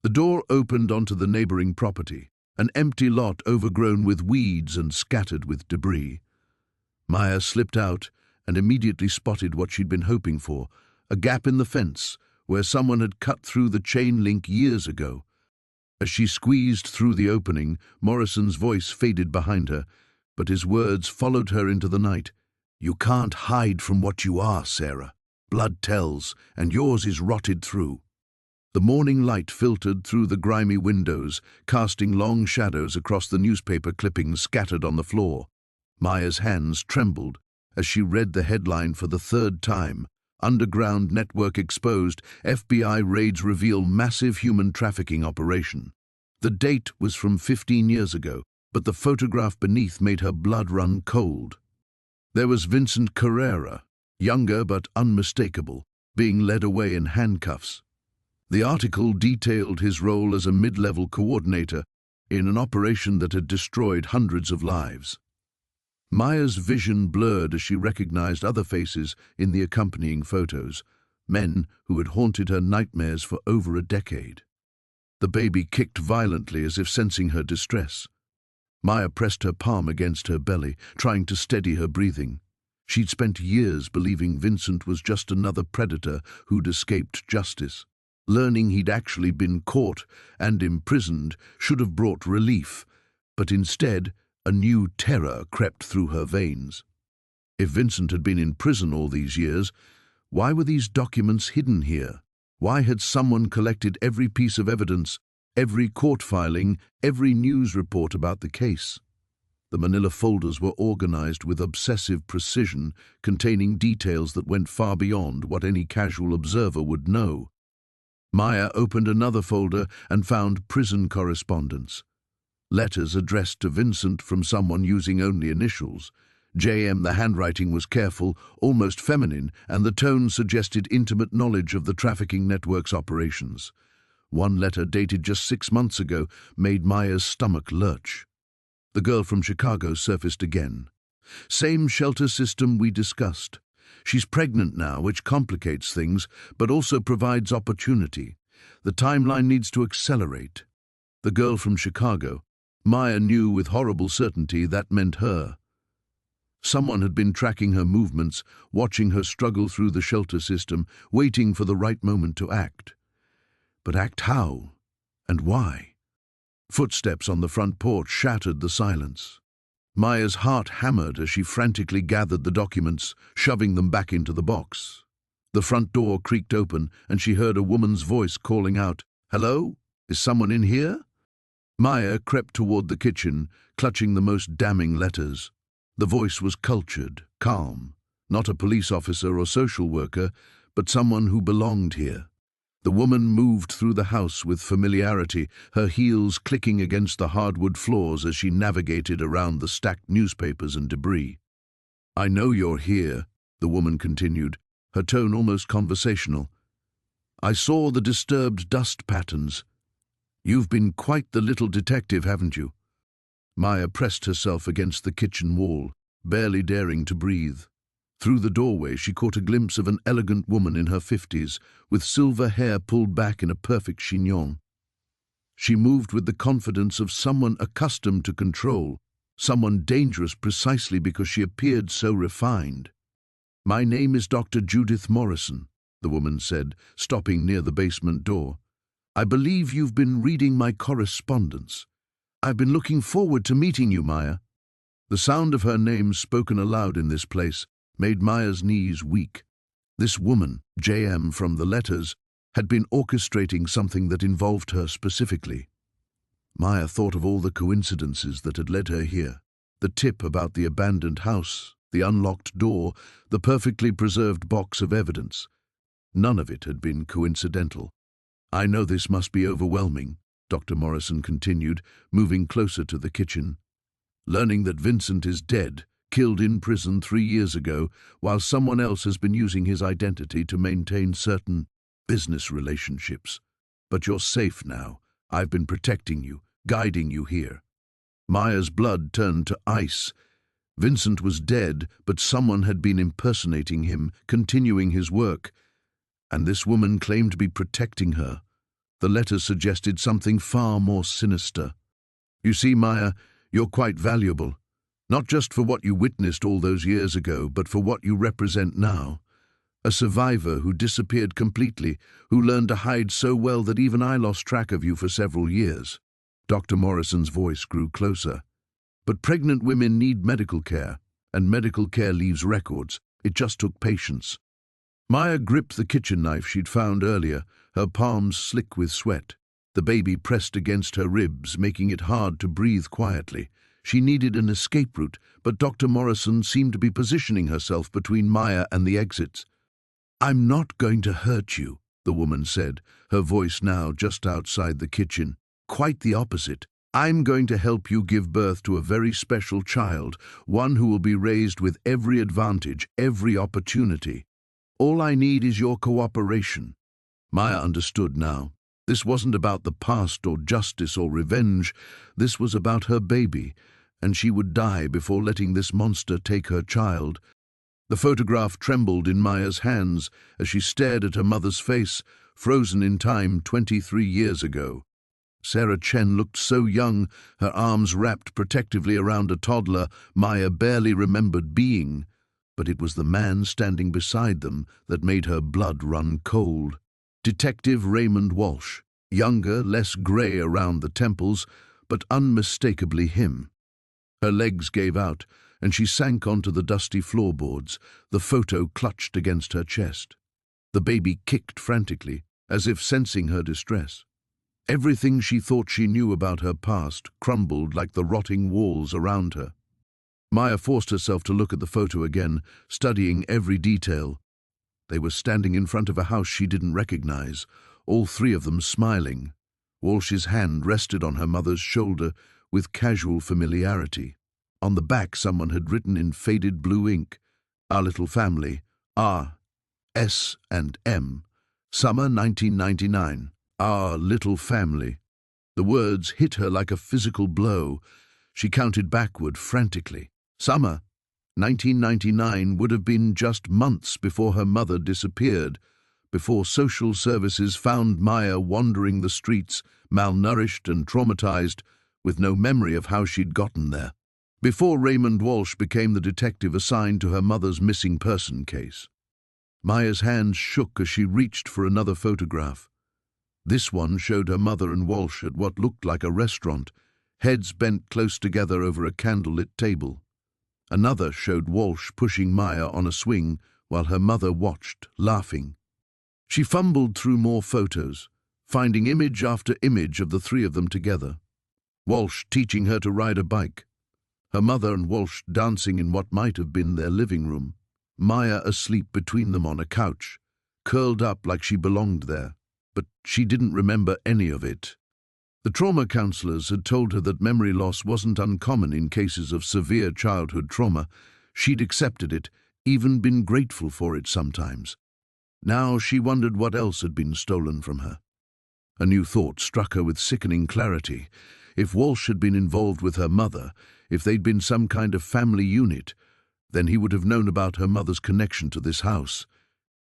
The door opened onto the neighboring property, an empty lot overgrown with weeds and scattered with debris. Maya slipped out and immediately spotted what she'd been hoping for, a gap in the fence where someone had cut through the chain link years ago. As she squeezed through the opening, Morrison's voice faded behind her, but his words followed her into the night. "You can't hide from what you are, Sarah. Blood tells, and yours is rotted through." The morning light filtered through the grimy windows, casting long shadows across the newspaper clippings scattered on the floor. Maya's hands trembled as she read the headline for the third time. Underground network exposed, FBI raids reveal massive human trafficking operation. The date was from 15 years ago, but the photograph beneath made her blood run cold. There was Vincent Carrera, younger but unmistakable, being led away in handcuffs. The article detailed his role as a mid-level coordinator in an operation that had destroyed hundreds of lives. Maya's vision blurred as she recognized other faces in the accompanying photos, men who had haunted her nightmares for over a decade. The baby kicked violently as if sensing her distress. Maya pressed her palm against her belly, trying to steady her breathing. She'd spent years believing Vincent was just another predator who'd escaped justice. Learning he'd actually been caught and imprisoned should have brought relief, but instead, a new terror crept through her veins. If Vincent had been in prison all these years, why were these documents hidden here? Why had someone collected every piece of evidence, every court filing, every news report about the case? The manila folders were organized with obsessive precision, containing details that went far beyond what any casual observer would know. Maya opened another folder and found prison correspondence. Letters addressed to Vincent from someone using only initials. JM. The handwriting was careful, almost feminine, and the tone suggested intimate knowledge of the trafficking network's operations. One letter dated just 6 months ago made Maya's stomach lurch. The girl from Chicago surfaced again. "Same shelter system we discussed. She's pregnant now, which complicates things, but also provides opportunity. The timeline needs to accelerate." The girl from Chicago. Maya knew with horrible certainty that meant her. Someone had been tracking her movements, watching her struggle through the shelter system, waiting for the right moment to act. But act how? And why? Footsteps on the front porch shattered the silence. Maya's heart hammered as she frantically gathered the documents, shoving them back into the box. The front door creaked open, and she heard a woman's voice calling out, "Hello? Is someone in here?" Maya crept toward the kitchen, clutching the most damning letters. The voice was cultured, calm, not a police officer or social worker, but someone who belonged here. The woman moved through the house with familiarity, her heels clicking against the hardwood floors as she navigated around the stacked newspapers and debris. "I know you're here," the woman continued, her tone almost conversational. "I saw the disturbed dust patterns. You've been quite the little detective, haven't you?" Maya pressed herself against the kitchen wall, barely daring to breathe. Through the doorway, she caught a glimpse of an elegant woman in her 50s, with silver hair pulled back in a perfect chignon. She moved with the confidence of someone accustomed to control, someone dangerous precisely because she appeared so refined. "My name is Dr. Judith Morrison," the woman said, stopping near the basement door. "I believe you've been reading my correspondence. I've been looking forward to meeting you, Maya." The sound of her name spoken aloud in this place made Maya's knees weak. This woman, JM from the letters, had been orchestrating something that involved her specifically. Maya thought of all the coincidences that had led her here. The tip about the abandoned house, the unlocked door, the perfectly preserved box of evidence. None of it had been coincidental. "I know this must be overwhelming," Dr. Morrison continued, moving closer to the kitchen. "Learning that Vincent is dead, killed in prison 3 years ago, while someone else has been using his identity to maintain certain business relationships. But you're safe now. I've been protecting you, guiding you here." Maya's blood turned to ice. Vincent was dead, but someone had been impersonating him, continuing his work. And this woman claimed to be protecting her. The letters suggested something far more sinister. "You see, Maya, you're quite valuable. Not just for what you witnessed all those years ago, but for what you represent now. A survivor who disappeared completely, who learned to hide so well that even I lost track of you for several years." Dr. Morrison's voice grew closer. "But pregnant women need medical care, and medical care leaves records. It just took patience." Maya gripped the kitchen knife she'd found earlier, her palms slick with sweat. The baby pressed against her ribs, making it hard to breathe quietly. She needed an escape route, but Dr. Morrison seemed to be positioning herself between Maya and the exits. "I'm not going to hurt you," the woman said, her voice now just outside the kitchen. "Quite the opposite. I'm going to help you give birth to a very special child, one who will be raised with every advantage, every opportunity. All I need is your cooperation." Maya understood now. This wasn't about the past or justice or revenge. This was about her baby, and she would die before letting this monster take her child. The photograph trembled in Maya's hands as she stared at her mother's face, frozen in time 23 years ago. Sarah Chen looked so young, her arms wrapped protectively around a toddler Maya barely remembered being. But it was the man standing beside them that made her blood run cold. Detective Raymond Walsh, younger, less grey around the temples, but unmistakably him. Her legs gave out, and she sank onto the dusty floorboards, the photo clutched against her chest. The baby kicked frantically, as if sensing her distress. Everything she thought she knew about her past crumbled like the rotting walls around her. Maya forced herself to look at the photo again, studying every detail. They were standing in front of a house she didn't recognize, all three of them smiling. Walsh's hand rested on her mother's shoulder with casual familiarity. On the back someone had written in faded blue ink, "Our little family, R, S and M, summer 1999, our little family." The words hit her like a physical blow. She counted backward frantically. Summer 1999 would have been just months before her mother disappeared, before social services found Maya wandering the streets, malnourished and traumatized, with no memory of how she'd gotten there. Before Raymond Walsh became the detective assigned to her mother's missing person case. Maya's hands shook as she reached for another photograph. This one showed her mother and Walsh at what looked like a restaurant, heads bent close together over a candlelit table. Another showed Walsh pushing Maya on a swing while her mother watched, laughing. She fumbled through more photos, finding image after image of the three of them together. Walsh teaching her to ride a bike. Her mother and Walsh dancing in what might have been their living room. Maya asleep between them on a couch, curled up like she belonged there. But she didn't remember any of it. The trauma counselors had told her that memory loss wasn't uncommon in cases of severe childhood trauma. She'd accepted it, even been grateful for it sometimes. Now she wondered what else had been stolen from her. A new thought struck her with sickening clarity. If Walsh had been involved with her mother, if they'd been some kind of family unit, then he would have known about her mother's connection to this house.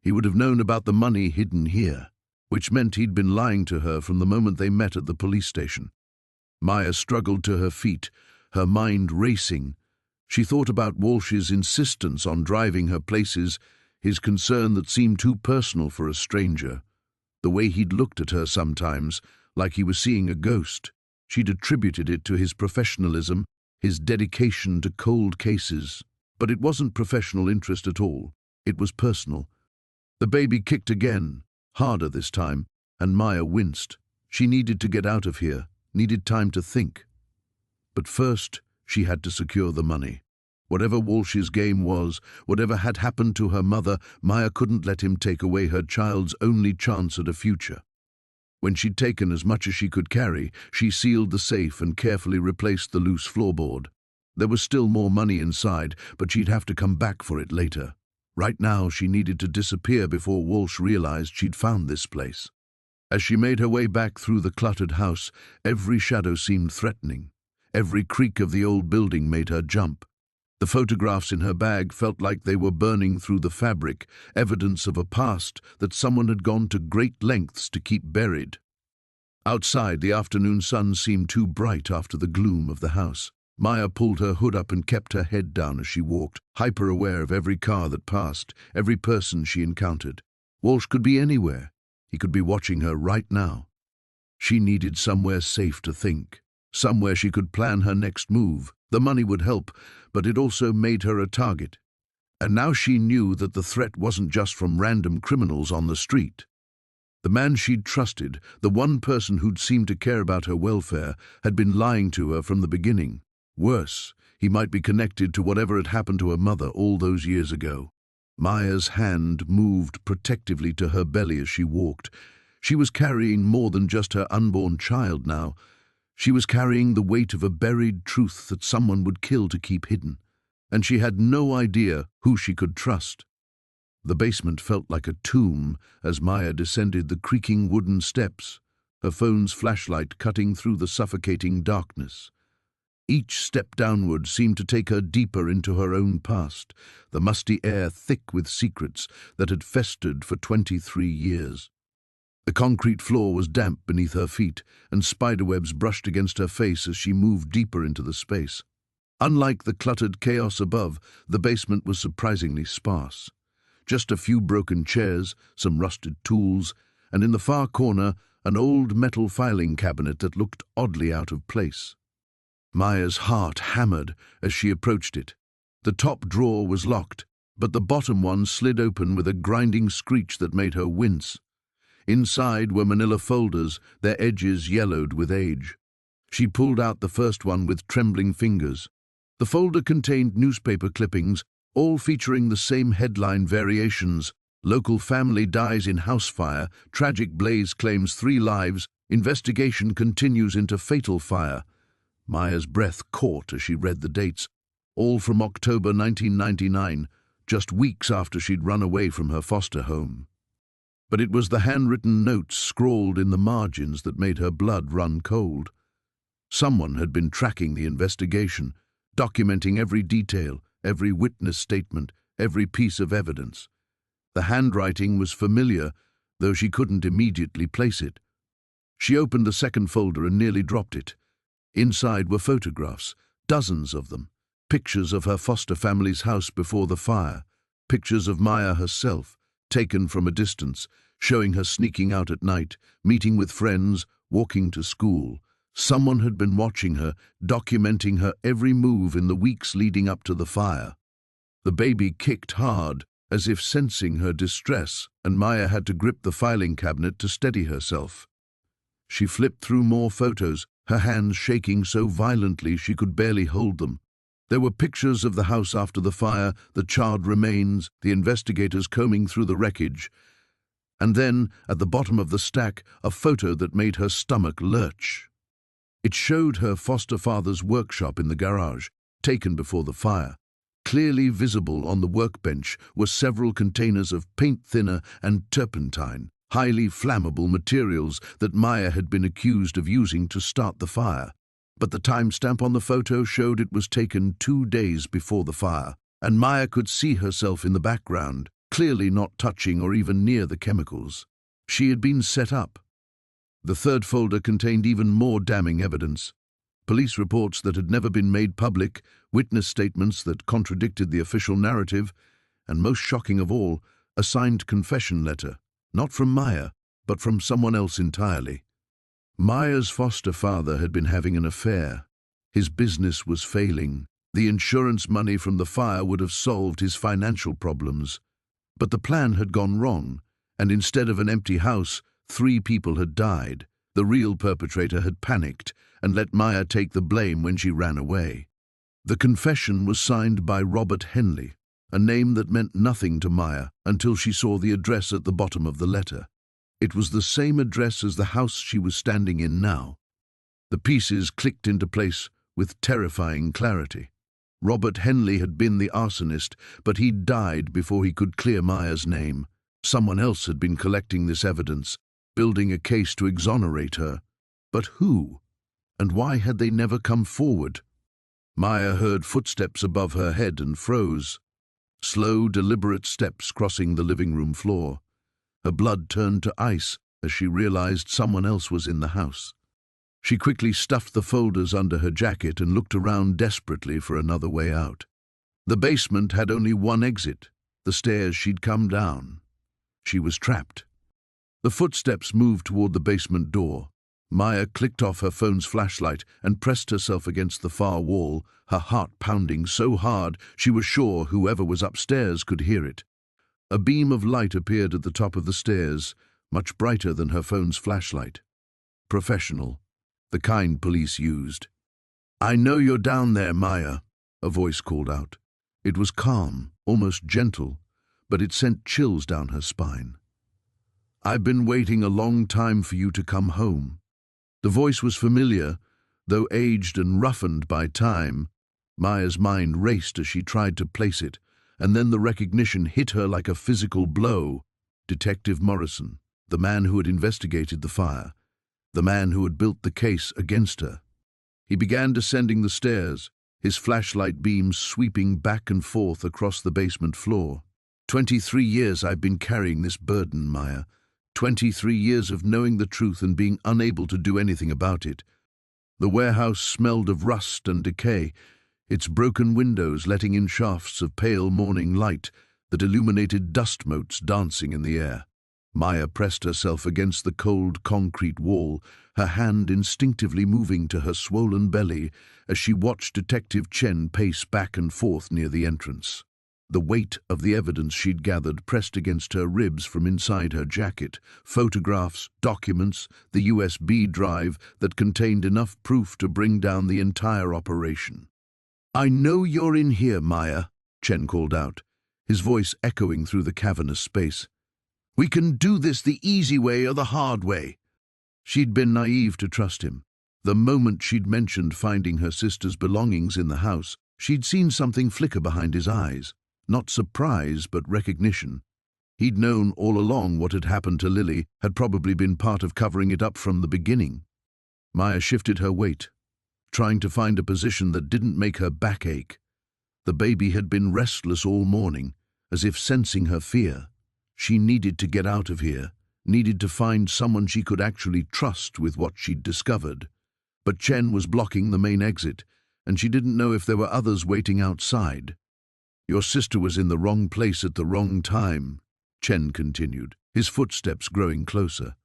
He would have known about the money hidden here, which meant he'd been lying to her from the moment they met at the police station. Maya struggled to her feet, her mind racing. She thought about Walsh's insistence on driving her places, his concern that seemed too personal for a stranger, the way he'd looked at her sometimes, like he was seeing a ghost. She'd attributed it to his professionalism, his dedication to cold cases. But it wasn't professional interest at all. It was personal. The baby kicked again, harder this time, and Maya winced. She needed to get out of here, needed time to think. But first, she had to secure the money. Whatever Walsh's game was, whatever had happened to her mother, Maya couldn't let him take away her child's only chance at a future. When she'd taken as much as she could carry, she sealed the safe and carefully replaced the loose floorboard. There was still more money inside, but she'd have to come back for it later. Right now, she needed to disappear before Walsh realized she'd found this place. As she made her way back through the cluttered house, every shadow seemed threatening. Every creak of the old building made her jump. The photographs in her bag felt like they were burning through the fabric, evidence of a past that someone had gone to great lengths to keep buried. Outside, the afternoon sun seemed too bright after the gloom of the house. Maya pulled her hood up and kept her head down as she walked, hyper-aware of every car that passed, every person she encountered. Walsh could be anywhere. He could be watching her right now. She needed somewhere safe to think, somewhere she could plan her next move. The money would help, but it also made her a target. And now she knew that the threat wasn't just from random criminals on the street. The man she'd trusted, the one person who'd seemed to care about her welfare, had been lying to her from the beginning. Worse, he might be connected to whatever had happened to her mother all those years ago. Maya's hand moved protectively to her belly as she walked. She was carrying more than just her unborn child now. She was carrying the weight of a buried truth that someone would kill to keep hidden, and she had no idea who she could trust. The basement felt like a tomb as Maya descended the creaking wooden steps, her phone's flashlight cutting through the suffocating darkness. Each step downward seemed to take her deeper into her own past, the musty air thick with secrets that had festered for 23 years. The concrete floor was damp beneath her feet, and spiderwebs brushed against her face as she moved deeper into the space. Unlike the cluttered chaos above, the basement was surprisingly sparse. Just a few broken chairs, some rusted tools, and in the far corner, an old metal filing cabinet that looked oddly out of place. Maya's heart hammered as she approached it. The top drawer was locked, but the bottom one slid open with a grinding screech that made her wince. Inside were manila folders, their edges yellowed with age. She pulled out the first one with trembling fingers. The folder contained newspaper clippings, all featuring the same headline variations: local family dies in house fire, tragic blaze claims 3 lives, investigation continues into fatal fire. Maya's breath caught as she read the dates, all from October 1999, just weeks after she'd run away from her foster home. But it was the handwritten notes scrawled in the margins that made her blood run cold. Someone had been tracking the investigation, documenting every detail, every witness statement, every piece of evidence. The handwriting was familiar, though she couldn't immediately place it. She opened the second folder and nearly dropped it. Inside were photographs, dozens of them, pictures of her foster family's house before the fire, pictures of Maya herself, taken from a distance, showing her sneaking out at night, meeting with friends, walking to school. Someone had been watching her, documenting her every move in the weeks leading up to the fire. The baby kicked hard, as if sensing her distress, and Maya had to grip the filing cabinet to steady herself. She flipped through more photos, her hands shaking so violently she could barely hold them. There were pictures of the house after the fire, the charred remains, the investigators combing through the wreckage. And then, at the bottom of the stack, a photo that made her stomach lurch. It showed her foster father's workshop in the garage, taken before the fire. Clearly visible on the workbench were several containers of paint thinner and turpentine, highly flammable materials that Maya had been accused of using to start the fire. But the timestamp on the photo showed it was taken 2 days before the fire, and Maya could see herself in the background, clearly not touching or even near the chemicals. She had been set up. The third folder contained even more damning evidence. Police reports that had never been made public, witness statements that contradicted the official narrative, and most shocking of all, a signed confession letter, not from Maya, but from someone else entirely. Maya's foster father had been having an affair. His business was failing. The insurance money from the fire would have solved his financial problems. But the plan had gone wrong, And instead of an empty house, 3 people had died. The real perpetrator had panicked and let Maya take the blame when she ran away. The confession was signed by Robert Henley, a name that meant nothing to Maya until she saw the address at the bottom of the letter. It was the same address as the house she was standing in now. The pieces clicked into place with terrifying clarity. Robert Henley had been the arsonist, but he'd died before he could clear Maya's name. Someone else had been collecting this evidence, building a case to exonerate her. But who? And why had they never come forward? Maya heard footsteps above her head and froze. Slow, deliberate steps crossing the living room floor. Her blood turned to ice as she realized someone else was in the house. She quickly stuffed the folders under her jacket and looked around desperately for another way out. The basement had only one exit, the stairs she'd come down. She was trapped. The footsteps moved toward the basement door. Maya clicked off her phone's flashlight and pressed herself against the far wall, her heart pounding so hard she was sure whoever was upstairs could hear it. A beam of light appeared at the top of the stairs, much brighter than her phone's flashlight. Professional, the kind police used. "I know you're down there, Maya," a voice called out. It was calm, almost gentle, but it sent chills down her spine. "I've been waiting a long time for you to come home." The voice was familiar, though aged and roughened by time. Maya's mind raced as she tried to place it, and then the recognition hit her like a physical blow. Detective Morrison, the man who had investigated the fire, the man who had built the case against her. He began descending the stairs, his flashlight beams sweeping back and forth across the basement floor. 23 years I've been carrying this burden, Maya. 23 years of knowing the truth and being unable to do anything about it. The warehouse smelled of rust and decay, its broken windows letting in shafts of pale morning light that illuminated dust motes dancing in the air. Maya pressed herself against the cold concrete wall, her hand instinctively moving to her swollen belly as she watched Detective Chen pace back and forth near the entrance. The weight of the evidence she'd gathered pressed against her ribs from inside her jacket, photographs, documents, the USB drive that contained enough proof to bring down the entire operation. "I know you're in here, Maya," Chen called out, his voice echoing through the cavernous space. "We can do this the easy way or the hard way." She'd been naive to trust him. The moment she'd mentioned finding her sister's belongings in the house, she'd seen something flicker behind his eyes. Not surprise, but recognition. He'd known all along what had happened to Lily, had probably been part of covering it up from the beginning. Maya shifted her weight, trying to find a position that didn't make her back ache. The baby had been restless all morning, as if sensing her fear. She needed to get out of here, needed to find someone she could actually trust with what she'd discovered. But Chen was blocking the main exit, and she didn't know if there were others waiting outside. "Your sister was in the wrong place at the wrong time," Chen continued, his footsteps growing closer.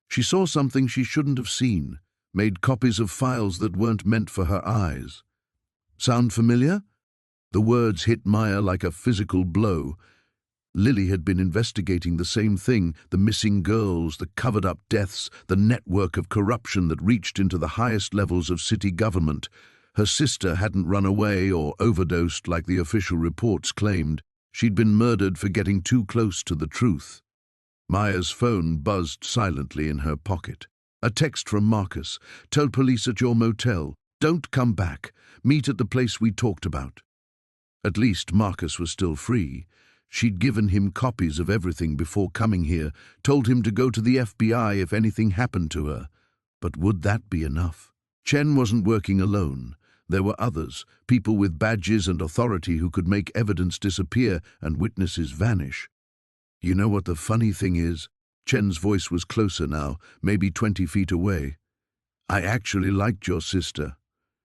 "She saw something she shouldn't have seen, made copies of files that weren't meant for her eyes." "Sound familiar?" The words hit Maya like a physical blow. Lily had been investigating the same thing, the missing girls, the covered-up deaths, the network of corruption that reached into the highest levels of city government. Her sister hadn't run away or overdosed like the official reports claimed. She'd been murdered for getting too close to the truth. Maya's phone buzzed silently in her pocket. A text from Marcus. "Tell police at your motel. Don't come back. Meet at the place we talked about." At least Marcus was still free. She'd given him copies of everything before coming here, told him to go to the FBI if anything happened to her. But would that be enough? Chen wasn't working alone. There were others, people with badges and authority who could make evidence disappear and witnesses vanish. "You know what the funny thing is?" Chen's voice was closer now, maybe 20 feet away. "I actually liked your sister.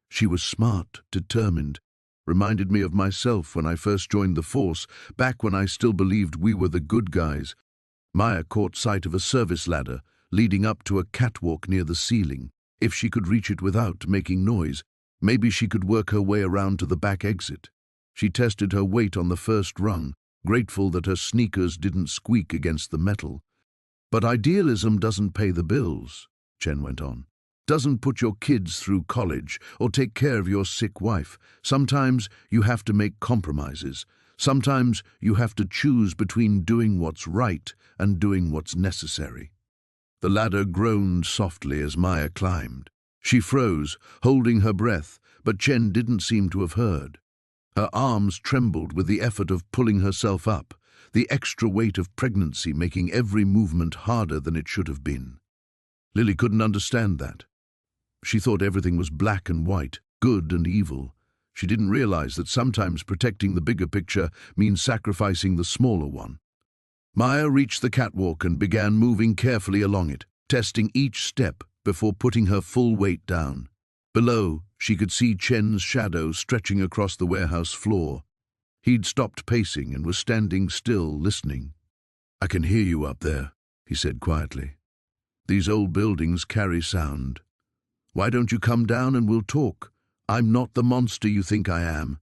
She was smart, determined, reminded me of myself when I first joined the force, back when I still believed we were the good guys." Maya caught sight of a service ladder leading up to a catwalk near the ceiling. If she could reach it without making noise, maybe she could work her way around to the back exit. She tested her weight on the first rung, grateful that her sneakers didn't squeak against the metal. But idealism doesn't pay the bills, Chen went on. Doesn't put your kids through college or take care of your sick wife. Sometimes you have to make compromises. Sometimes you have to choose between doing what's right and doing what's necessary. The ladder groaned softly as Maya climbed. She froze, holding her breath, but Chen didn't seem to have heard. Her arms trembled with the effort of pulling herself up, the extra weight of pregnancy making every movement harder than it should have been. Lily couldn't understand that. She thought everything was black and white, good and evil. She didn't realize that sometimes protecting the bigger picture means sacrificing the smaller one. Maya reached the catwalk and began moving carefully along it, testing each step before putting her full weight down. Below, she could see Chen's shadow stretching across the warehouse floor. He'd stopped pacing and was standing still, listening. "I can hear you up there," he said quietly. "These old buildings carry sound. Why don't you come down and we'll talk? I'm not the monster you think I am."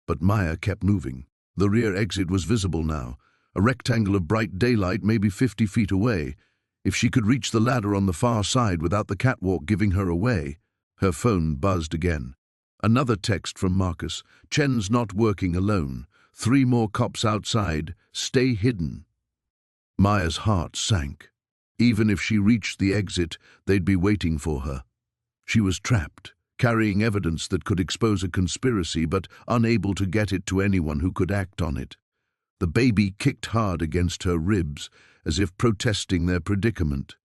But Maya kept moving. The rear exit was visible now, a rectangle of bright daylight maybe 50 feet away. If she could reach the ladder on the far side without the catwalk giving her away. Her phone buzzed again. Another text from Marcus. "Chen's not working alone. 3 more cops outside. Stay hidden." Maya's heart sank. Even if she reached the exit, they'd be waiting for her. She was trapped, carrying evidence that could expose a conspiracy, but unable to get it to anyone who could act on it. The baby kicked hard against her ribs, as if protesting their predicament.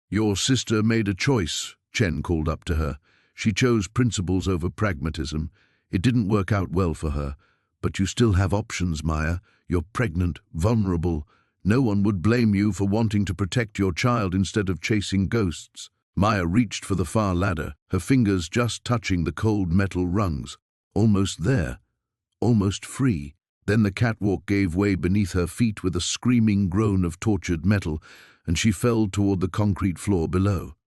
"Your sister made a choice," Chen called up to her. "She chose principles over pragmatism. It didn't work out well for her. But you still have options, Maya. You're pregnant, vulnerable. No one would blame you for wanting to protect your child instead of chasing ghosts." Maya reached for the far ladder, her fingers just touching the cold metal rungs. Almost there, almost free. Then the catwalk gave way beneath her feet with a screaming groan of tortured metal, and she fell toward the concrete floor below.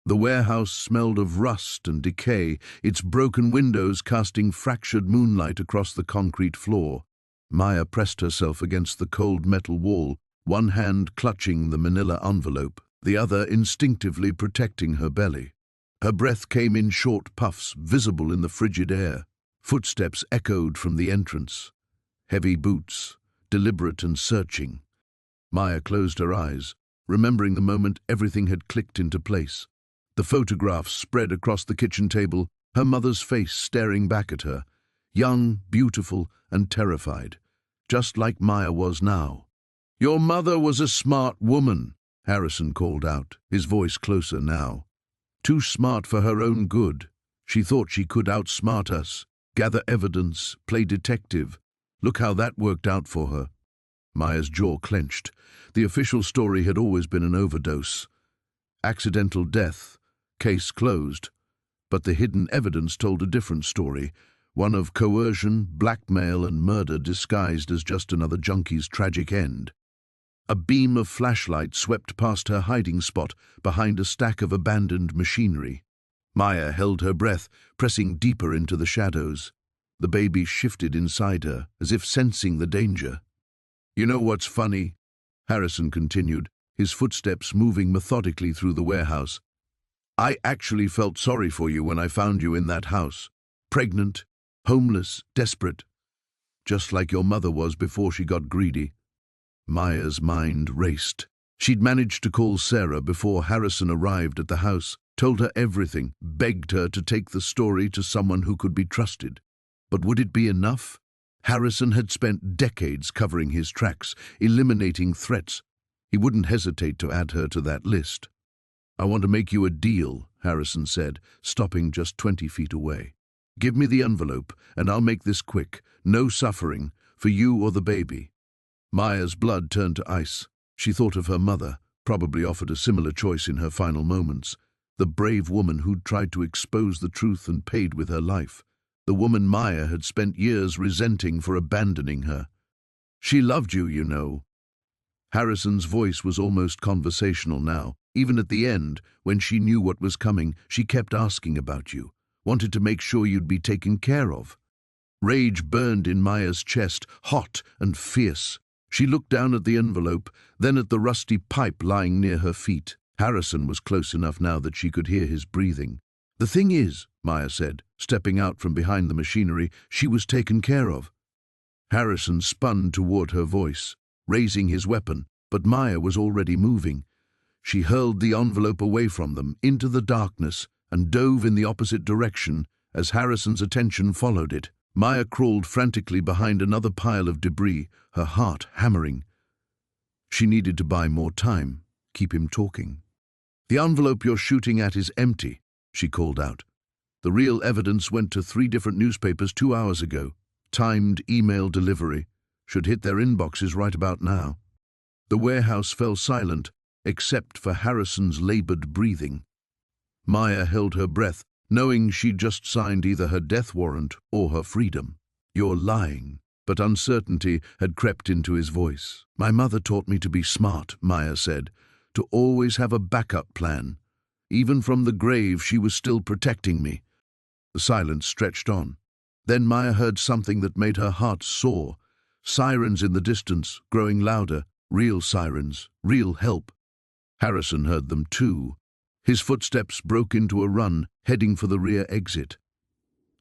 The warehouse smelled of rust and decay, its broken windows casting fractured moonlight across the concrete floor. Maya pressed herself against the cold metal wall, one hand clutching the manila envelope, the other instinctively protecting her belly. Her breath came in short puffs, visible in the frigid air. Footsteps echoed from the entrance. Heavy boots, deliberate and searching. Maya closed her eyes, remembering the moment everything had clicked into place. The photographs spread across the kitchen table, her mother's face staring back at her, young, beautiful, and terrified, just like Maya was now. "Your mother was a smart woman," Harrison called out, his voice closer now. "Too smart for her own good. She thought she could outsmart us, gather evidence, play detective. Look how that worked out for her." Maya's jaw clenched. The official story had always been an overdose. Accidental death, case closed. But the hidden evidence told a different story, one of coercion, blackmail, and murder disguised as just another junkie's tragic end. A beam of flashlight swept past her hiding spot behind a stack of abandoned machinery. Maya held her breath, pressing deeper into the shadows. The baby shifted inside her, as if sensing the danger. "You know what's funny?" Harrison continued, his footsteps moving methodically through the warehouse. "I actually felt sorry for you when I found you in that house. Pregnant, homeless, desperate. Just like your mother was before she got greedy." Maya's mind raced. She'd managed to call Sarah before Harrison arrived at the house, told her everything, begged her to take the story to someone who could be trusted. But would it be enough? Harrison had spent decades covering his tracks, eliminating threats. He wouldn't hesitate to add her to that list. "I want to make you a deal," Harrison said, stopping just 20 feet away. "Give me the envelope, and I'll make this quick. No suffering, for you or the baby." Maya's blood turned to ice. She thought of her mother, probably offered a similar choice in her final moments. The brave woman who'd tried to expose the truth and paid with her life. The woman Maya had spent years resenting for abandoning her. "She loved you, you know." Harrison's voice was almost conversational now. Even at the end, when she knew what was coming, she kept asking about you, wanted to make sure you'd be taken care of. Rage burned in Maya's chest, hot and fierce. She looked down at the envelope, then at the rusty pipe lying near her feet. Harrison was close enough now that she could hear his breathing. "The thing is," Maya said, stepping out from behind the machinery, "she was taken care of." Harrison spun toward her voice, raising his weapon, but Maya was already moving. She hurled the envelope away from them, into the darkness, and dove in the opposite direction as Harrison's attention followed it. Maya crawled frantically behind another pile of debris, her heart hammering. She needed to buy more time, keep him talking. "The envelope you're shooting at is empty," she called out. "The real evidence went to 3 different newspapers 2 hours ago. Timed email delivery. Should hit their inboxes right about now." The warehouse fell silent, except for Harrison's labored breathing. Maya held her breath, knowing she'd just signed either her death warrant or her freedom. "You're lying." But uncertainty had crept into his voice. "My mother taught me to be smart," Maya said, "to always have a backup plan. Even from the grave, she was still protecting me." The silence stretched on. Then Maya heard something that made her heart soar. Sirens in the distance, growing louder. Real sirens, real help. Harrison heard them too. His footsteps broke into a run, heading for the rear exit.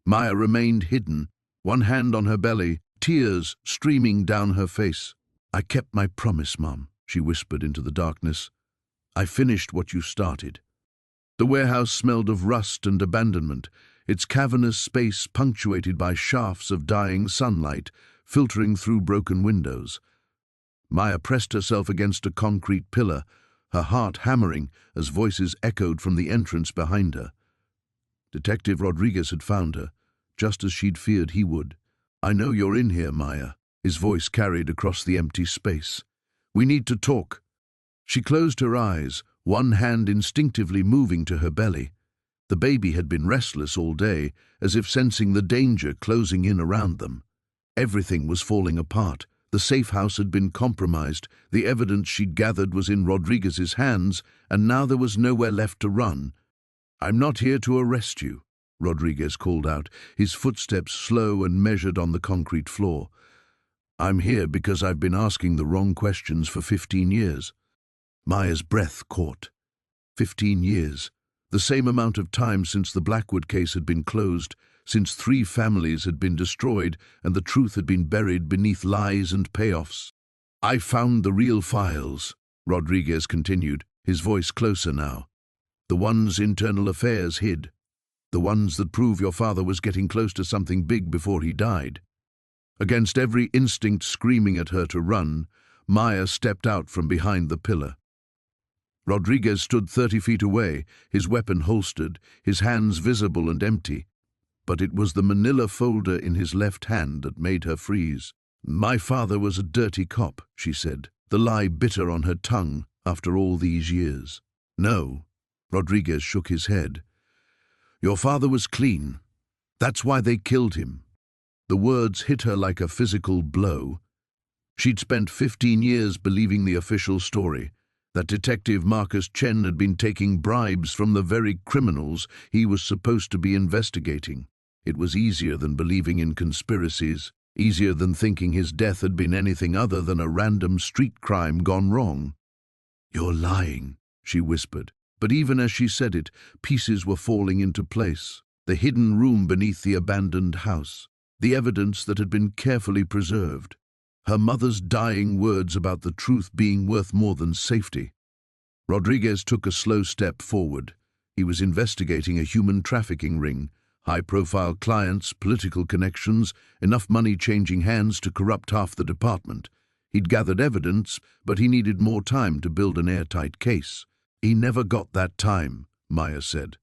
Maya remained hidden, one hand on her belly, tears streaming down her face. "I kept my promise, Mom," she whispered into the darkness. "I finished what you started." The warehouse smelled of rust and abandonment, its cavernous space punctuated by shafts of dying sunlight filtering through broken windows. Maya pressed herself against a concrete pillar, her heart hammering as voices echoed from the entrance behind her. Detective Rodriguez had found her, just as she'd feared he would. "I know you're in here, Maya," his voice carried across the empty space. "We need to talk." She closed her eyes, one hand instinctively moving to her belly. The baby had been restless all day, as if sensing the danger closing in around them. Everything was falling apart. The safe house had been compromised, the evidence she'd gathered was in Rodriguez's hands, and now there was nowhere left to run. "I'm not here to arrest you," Rodriguez called out, his footsteps slow and measured on the concrete floor. "I'm here because I've been asking the wrong questions for 15 years. Maya's breath caught. 15 years. The same amount of time since the Blackwood case had been closed, since 3 families had been destroyed and the truth had been buried beneath lies and payoffs. "I found the real files," Rodriguez continued, his voice closer now. "The ones Internal Affairs hid. The ones that prove your father was getting close to something big before he died." Against every instinct screaming at her to run, Maya stepped out from behind the pillar. Rodriguez stood 30 feet away, his weapon holstered, his hands visible and empty. But it was the manila folder in his left hand that made her freeze. "My father was a dirty cop," she said, the lie bitter on her tongue after all these years. "No," Rodriguez shook his head. "Your father was clean. That's why they killed him." The words hit her like a physical blow. She'd spent 15 years believing the official story, that Detective Marcus Chen had been taking bribes from the very criminals he was supposed to be investigating. It was easier than believing in conspiracies, easier than thinking his death had been anything other than a random street crime gone wrong. "You're lying," she whispered. But even as she said it, pieces were falling into place. The hidden room beneath the abandoned house, the evidence that had been carefully preserved, her mother's dying words about the truth being worth more than safety. Rodriguez took a slow step forward. He was investigating a human trafficking ring, high-profile clients, political connections, enough money changing hands to corrupt half the department. He'd gathered evidence, but he needed more time to build an airtight case. "He never got that time," Maya said.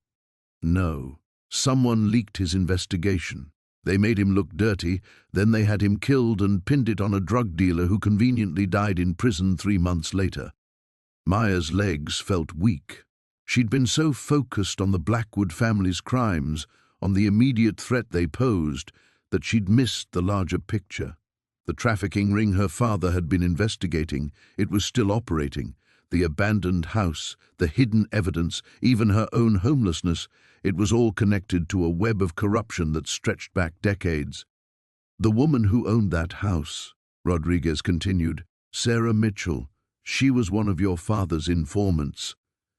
"No. Someone leaked his investigation. They made him look dirty, then they had him killed and pinned it on a drug dealer who conveniently died in prison 3 months later." Maya's legs felt weak. She'd been so focused on the Blackwood family's crimes, on the immediate threat they posed, that she'd missed the larger picture. The trafficking ring her father had been investigating, it was still operating. The abandoned house, the hidden evidence, even her own homelessness, it was all connected to a web of corruption that stretched back decades. "The woman who owned that house," Rodriguez continued, Sarah Mitchell. She was one of your father's informants.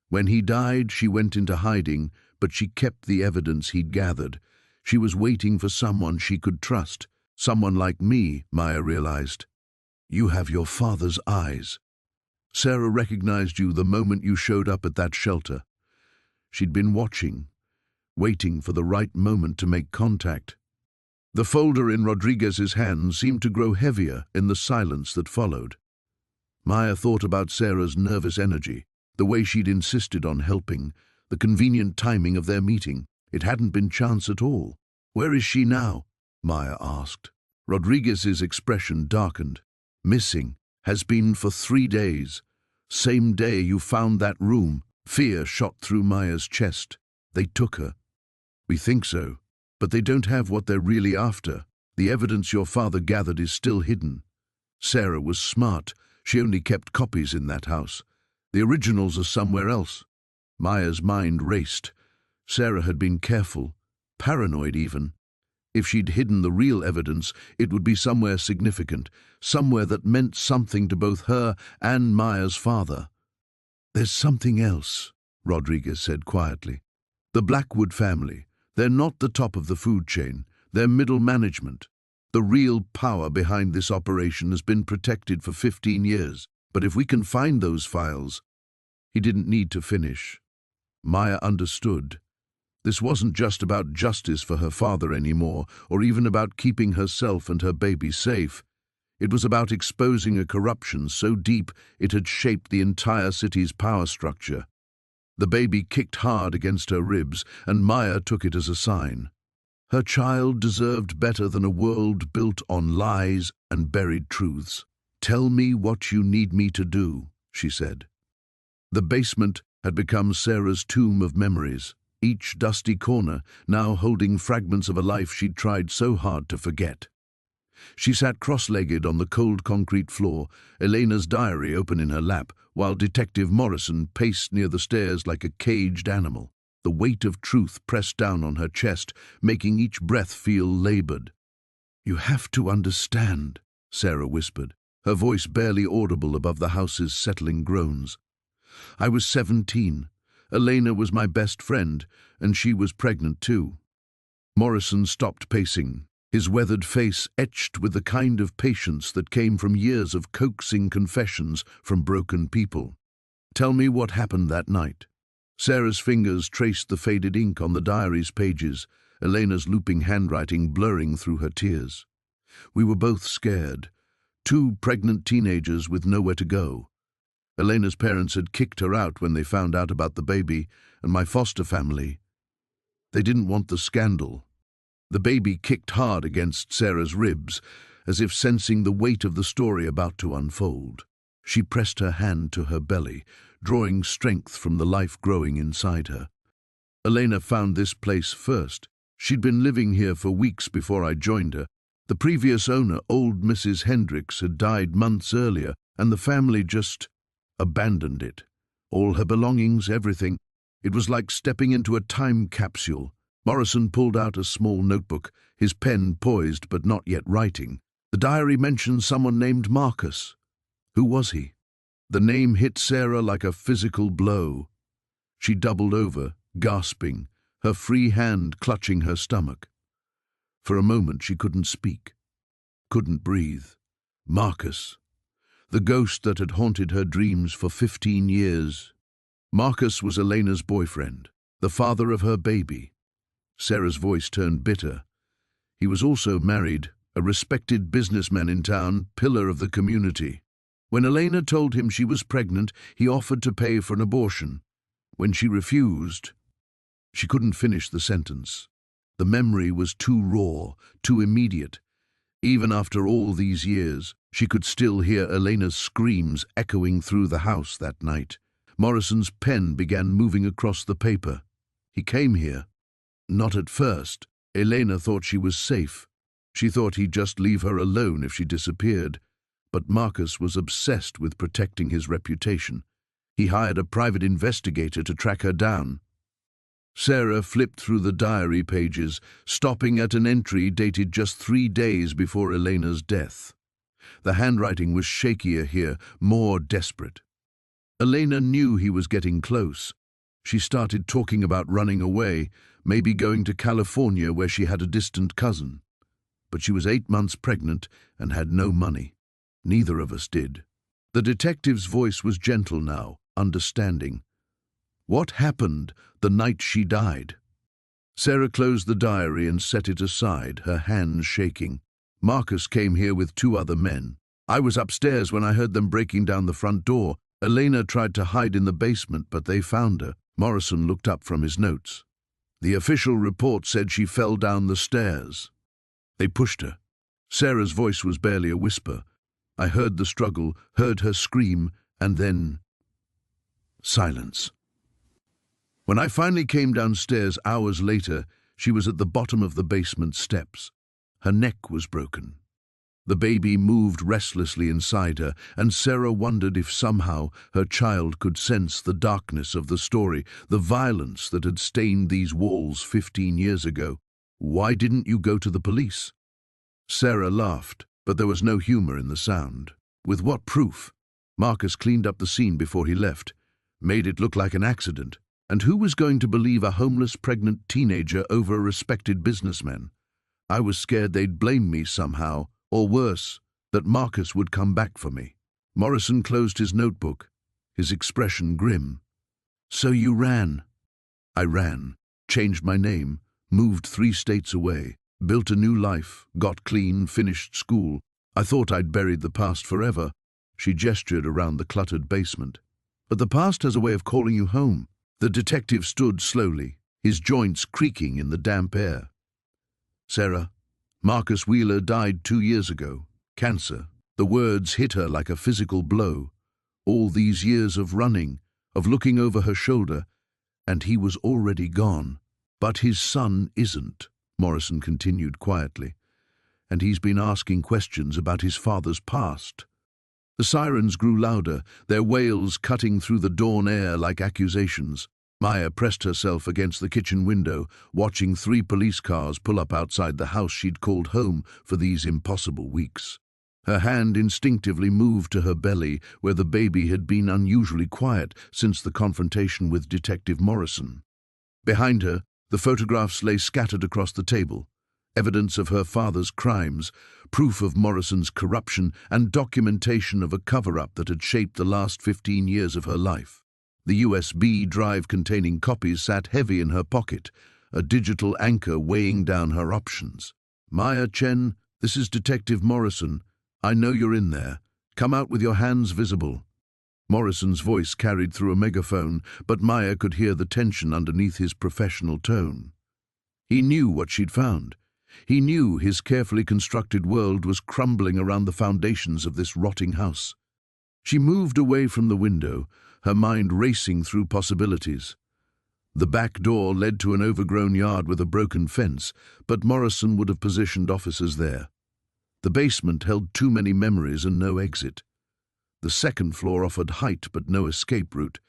When he died, she went into hiding, but she kept the evidence he'd gathered. She was waiting for someone she could trust. Someone like me, Maya realized. You have your father's eyes. Sarah recognized you the moment you showed up at that shelter. She'd been watching, waiting for the right moment to make contact. The folder in Rodriguez's hand seemed to grow heavier in the silence that followed. Maya thought about Sarah's nervous energy, the way she'd insisted on helping, the convenient timing of their meeting. It hadn't been chance at all. Where is she now? Maya asked. Rodriguez's expression darkened. Missing. Has been for 3 days. Same day you found that room. Fear shot through Maya's chest. They took her. We think so, but they don't have what they're really after. The evidence your father gathered is still hidden. Sarah was smart. She only kept copies in that house. The originals are somewhere else. Maya's mind raced. Sarah had been careful, paranoid even. If she'd hidden the real evidence, it would be somewhere significant, somewhere that meant something to both her and Maya's father. There's something else, Rodriguez said quietly. The Blackwood family. They're not the top of the food chain. They're middle management. The real power behind this operation has been protected for 15 years. But if we can find those files... He didn't need to finish. Maya understood. This wasn't just about justice for her father anymore, or even about keeping herself and her baby safe. It was about exposing a corruption so deep it had shaped the entire city's power structure. The baby kicked hard against her ribs, and Maya took it as a sign. Her child deserved better than a world built on lies and buried truths. "Tell me what you need me to do," she said. The basement had become Sarah's tomb of memories, each dusty corner now holding fragments of a life she'd tried so hard to forget. She sat cross-legged on the cold concrete floor, Elena's diary open in her lap, while Detective Morrison paced near the stairs like a caged animal, the weight of truth pressed down on her chest, making each breath feel labored. "You have to understand," Sarah whispered, her voice barely audible above the house's settling groans. "I was 17. Elena was my best friend, and she was pregnant too." Morrison stopped pacing, his weathered face etched with the kind of patience that came from years of coaxing confessions from broken people. "Tell me what happened that night." Sarah's fingers traced the faded ink on the diary's pages, Elena's looping handwriting blurring through her tears. "We were both scared. 2 pregnant teenagers with nowhere to go. Elena's parents had kicked her out when they found out about the baby, and my foster family. They didn't want the scandal." The baby kicked hard against Sarah's ribs, as if sensing the weight of the story about to unfold. She pressed her hand to her belly, drawing strength from the life growing inside her. "Elena found this place first. She'd been living here for weeks before I joined her. The previous owner, old Mrs. Hendricks, had died months earlier, and the family just abandoned it. All her belongings, everything. It was like stepping into a time capsule." Morrison pulled out a small notebook, his pen poised but not yet writing. The diary mentioned someone named Marcus. Who was he? The name hit Sarah like a physical blow. She doubled over, gasping, her free hand clutching her stomach. For a moment she couldn't speak, couldn't breathe. Marcus. The ghost that had haunted her dreams for 15 years. Marcus was Elena's boyfriend, the father of her baby. Sarah's voice turned bitter. He was also married, a respected businessman in town, pillar of the community. When Elena told him she was pregnant, he offered to pay for an abortion. When she refused, she couldn't finish the sentence. The memory was too raw, too immediate. Even after all these years, she could still hear Elena's screams echoing through the house that night. Morrison's pen began moving across the paper. He came here. Not at first. Elena thought she was safe. She thought he'd just leave her alone if she disappeared. But Marcus was obsessed with protecting his reputation. He hired a private investigator to track her down. Sarah flipped through the diary pages, stopping at an entry dated just 3 days before Elena's death. The handwriting was shakier here, more desperate. Elena knew he was getting close. She started talking about running away, maybe going to California where she had a distant cousin. But she was 8 months pregnant and had no money. Neither of us did. The detective's voice was gentle now, understanding. What happened the night she died? Sarah closed the diary and set it aside, her hands shaking. Marcus came here with 2 other men. I was upstairs when I heard them breaking down the front door. Elena tried to hide in the basement, but they found her. Morrison looked up from his notes. The official report said she fell down the stairs. They pushed her. Sarah's voice was barely a whisper. I heard the struggle, heard her scream, and then silence. When I finally came downstairs hours later, she was at the bottom of the basement steps. Her neck was broken. The baby moved restlessly inside her, and Sarah wondered if somehow her child could sense the darkness of the story, the violence that had stained these walls 15 years ago. Why didn't you go to the police? Sarah laughed, but there was no humor in the sound. With what proof? Marcus cleaned up the scene before he left, made it look like an accident. And who was going to believe a homeless pregnant teenager over a respected businessman? I was scared they'd blame me somehow, or worse, that Marcus would come back for me. Morrison closed his notebook, his expression grim. So you ran? I ran, changed my name, moved 3 states away, built a new life, got clean, finished school. I thought I'd buried the past forever. She gestured around the cluttered basement. But the past has a way of calling you home. The detective stood slowly, his joints creaking in the damp air. Sarah, Marcus Wheeler died 2 years ago. Cancer. The words hit her like a physical blow. All these years of running, of looking over her shoulder, and he was already gone. But his son isn't, Morrison continued quietly, and he's been asking questions about his father's past. The sirens grew louder, their wails cutting through the dawn air like accusations. Maya pressed herself against the kitchen window, watching 3 police cars pull up outside the house she'd called home for these impossible weeks. Her hand instinctively moved to her belly, where the baby had been unusually quiet since the confrontation with Detective Morrison. Behind her, the photographs lay scattered across the table. Evidence of her father's crimes, proof of Morrison's corruption, and documentation of a cover-up that had shaped the last 15 years of her life. The USB drive containing copies sat heavy in her pocket, a digital anchor weighing down her options. Maya Chen, this is Detective Morrison. I know you're in there. Come out with your hands visible. Morrison's voice carried through a megaphone, but Maya could hear the tension underneath his professional tone. He knew what she'd found. He knew his carefully constructed world was crumbling around the foundations of this rotting house. She moved away from the window, her mind racing through possibilities. The back door led to an overgrown yard with a broken fence, but Morrison would have positioned officers there. The basement held too many memories and no exit. The second floor offered height but no escape route.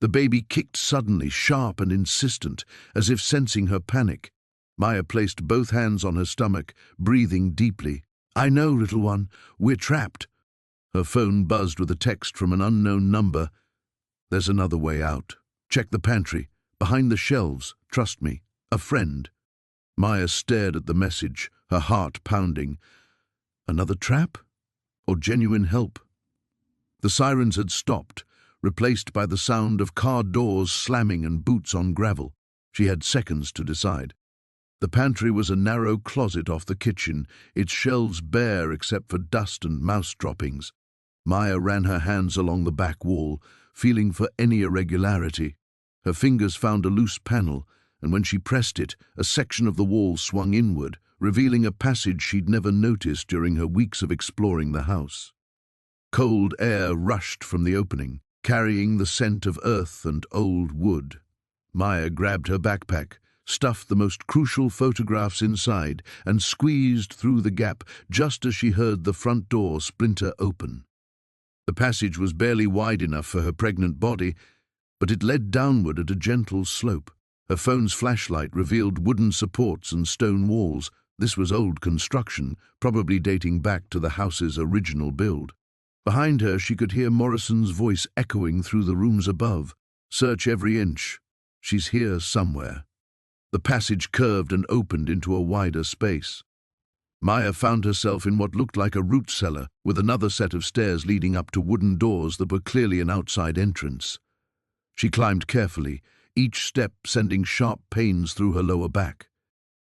The baby kicked suddenly, sharp and insistent, as if sensing her panic. Maya placed both hands on her stomach, breathing deeply. I know, little one, we're trapped. Her phone buzzed with a text from an unknown number. There's another way out. Check the pantry. Behind the shelves. Trust me. A friend. Maya stared at the message, her heart pounding. Another trap? Or genuine help? The sirens had stopped, replaced by the sound of car doors slamming and boots on gravel. She had seconds to decide. The pantry was a narrow closet off the kitchen, its shelves bare except for dust and mouse droppings. Maya ran her hands along the back wall, feeling for any irregularity. Her fingers found a loose panel, and when she pressed it, a section of the wall swung inward, revealing a passage she'd never noticed during her weeks of exploring the house. Cold air rushed from the opening, carrying the scent of earth and old wood. Maya grabbed her backpack, stuffed the most crucial photographs inside, and squeezed through the gap just as she heard the front door splinter open. The passage was barely wide enough for her pregnant body, but it led downward at a gentle slope. Her phone's flashlight revealed wooden supports and stone walls, This was old construction, probably dating back to the house's original build. Behind her, she could hear Morrison's voice echoing through the rooms above. "Search every inch. She's here somewhere." The passage curved and opened into a wider space. Maya found herself in what looked like a root cellar, with another set of stairs leading up to wooden doors that were clearly an outside entrance. She climbed carefully, each step sending sharp pains through her lower back.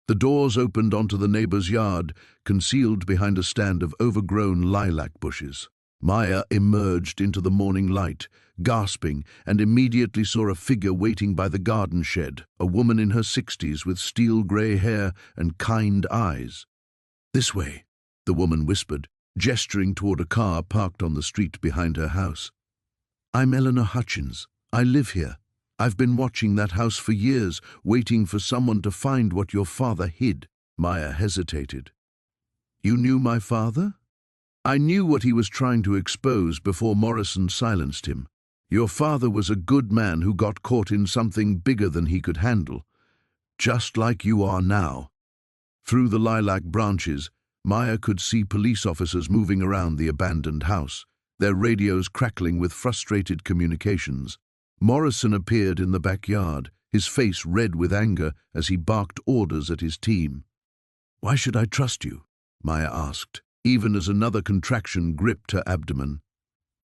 The doors opened onto the neighbor's yard, concealed behind a stand of overgrown lilac bushes. Maya emerged into the morning light, gasping, and immediately saw a figure waiting by the garden shed, a woman in her 60s with steel-grey hair and kind eyes. "This way," the woman whispered, gesturing toward a car parked on the street behind her house. "I'm Eleanor Hutchins. I live here. I've been watching that house for years, waiting for someone to find what your father hid." Maya hesitated. "You knew my father?" "I knew what he was trying to expose before Morrison silenced him. Your father was a good man who got caught in something bigger than he could handle, just like you are now." Through the lilac branches, Maya could see police officers moving around the abandoned house, their radios crackling with frustrated communications. Morrison appeared in the backyard, his face red with anger as he barked orders at his team. "Why should I trust you?" Maya asked, even as another contraction gripped her abdomen.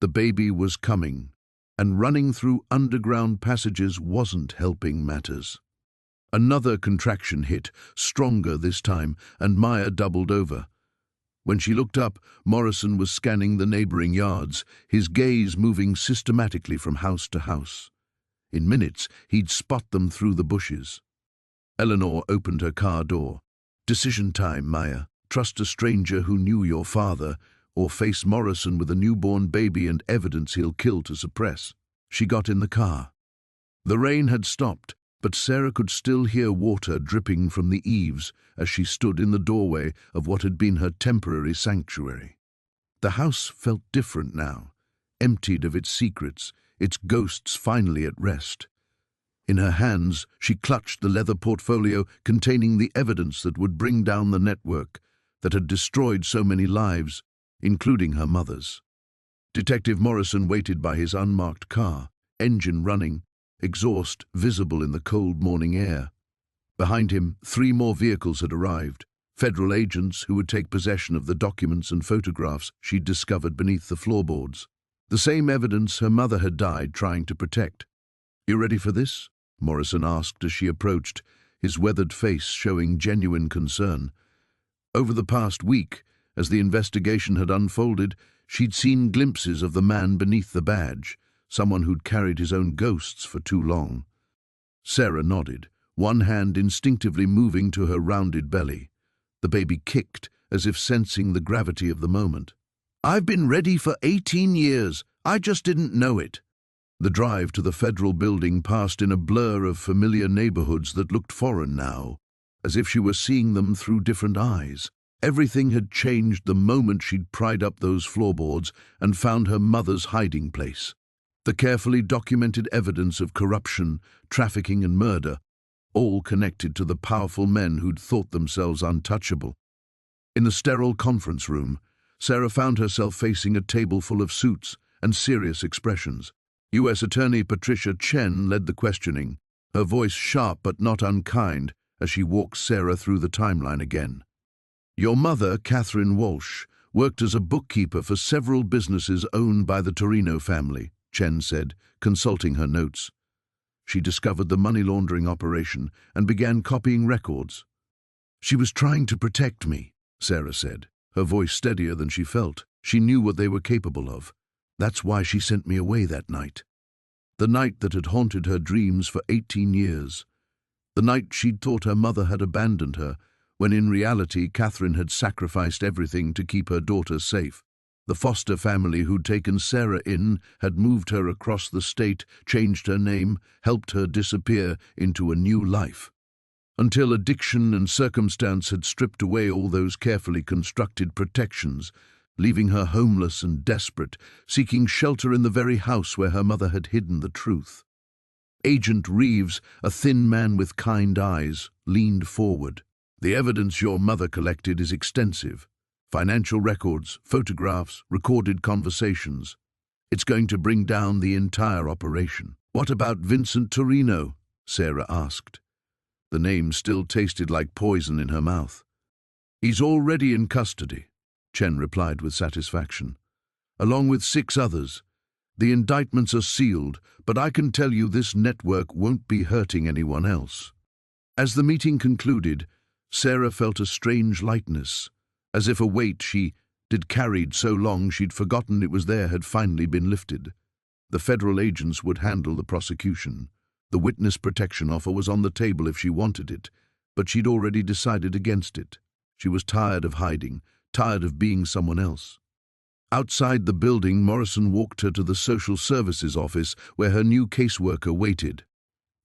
The baby was coming, and running through underground passages wasn't helping matters. Another contraction hit, stronger this time, and Maya doubled over. When she looked up, Morrison was scanning the neighboring yards, his gaze moving systematically from house to house. In minutes, he'd spot them through the bushes. Eleanor opened her car door. "Decision time, Maya. Trust a stranger who knew your father, or face Morrison with a newborn baby and evidence he'll kill to suppress." She got in the car. The rain had stopped, but Sarah could still hear water dripping from the eaves as she stood in the doorway of what had been her temporary sanctuary. The house felt different now, emptied of its secrets, its ghosts finally at rest. In her hands, she clutched the leather portfolio containing the evidence that would bring down the network that had destroyed so many lives, including her mother's. Detective Morrison waited by his unmarked car, engine running, exhaust visible in the cold morning air. Behind him, 3 more vehicles had arrived, federal agents who would take possession of the documents and photographs she'd discovered beneath the floorboards. The same evidence her mother had died trying to protect. "You ready for this?" Morrison asked as she approached, his weathered face showing genuine concern. Over the past week, as the investigation had unfolded, she'd seen glimpses of the man beneath the badge, someone who'd carried his own ghosts for too long. Sarah nodded, one hand instinctively moving to her rounded belly. The baby kicked, as if sensing the gravity of the moment. "I've been ready for 18 years. I just didn't know it." The drive to the federal building passed in a blur of familiar neighborhoods that looked foreign now, as if she were seeing them through different eyes. Everything had changed the moment she'd pried up those floorboards and found her mother's hiding place. The carefully documented evidence of corruption, trafficking and murder, all connected to the powerful men who'd thought themselves untouchable. In the sterile conference room, Sarah found herself facing a table full of suits and serious expressions. U.S. Attorney Patricia Chen led the questioning, her voice sharp but not unkind as she walked Sarah through the timeline again. "Your mother, Catherine Walsh, worked as a bookkeeper for several businesses owned by the Torino family," Chen said, consulting her notes. She discovered the money laundering operation and began copying records. "She was trying to protect me," Sarah said, her voice steadier than she felt. She knew what they were capable of. That's why she sent me away that night. The night that had haunted her dreams for 18 years. The night she'd thought her mother had abandoned her, when in reality Catherine had sacrificed everything to keep her daughter safe. The foster family who'd taken Sarah in had moved her across the state, changed her name, helped her disappear into a new life. Until addiction and circumstance had stripped away all those carefully constructed protections, leaving her homeless and desperate, seeking shelter in the very house where her mother had hidden the truth. Agent Reeves, a thin man with kind eyes, leaned forward. The evidence your mother collected is extensive. Financial records, photographs, recorded conversations. It's going to bring down the entire operation. What about Vincent Torino? Sarah asked. The name still tasted like poison in her mouth. He's already in custody, Chen replied with satisfaction, along with 6 others. The indictments are sealed, but I can tell you this network won't be hurting anyone else. As the meeting concluded, Sarah felt a strange lightness, as if a weight she'd carried so long she'd forgotten it was there had finally been lifted. The federal agents would handle the prosecution. The witness protection offer was on the table if she wanted it, but she'd already decided against it. She was tired of hiding, tired of being someone else. Outside the building, Morrison walked her to the social services office where her new caseworker waited.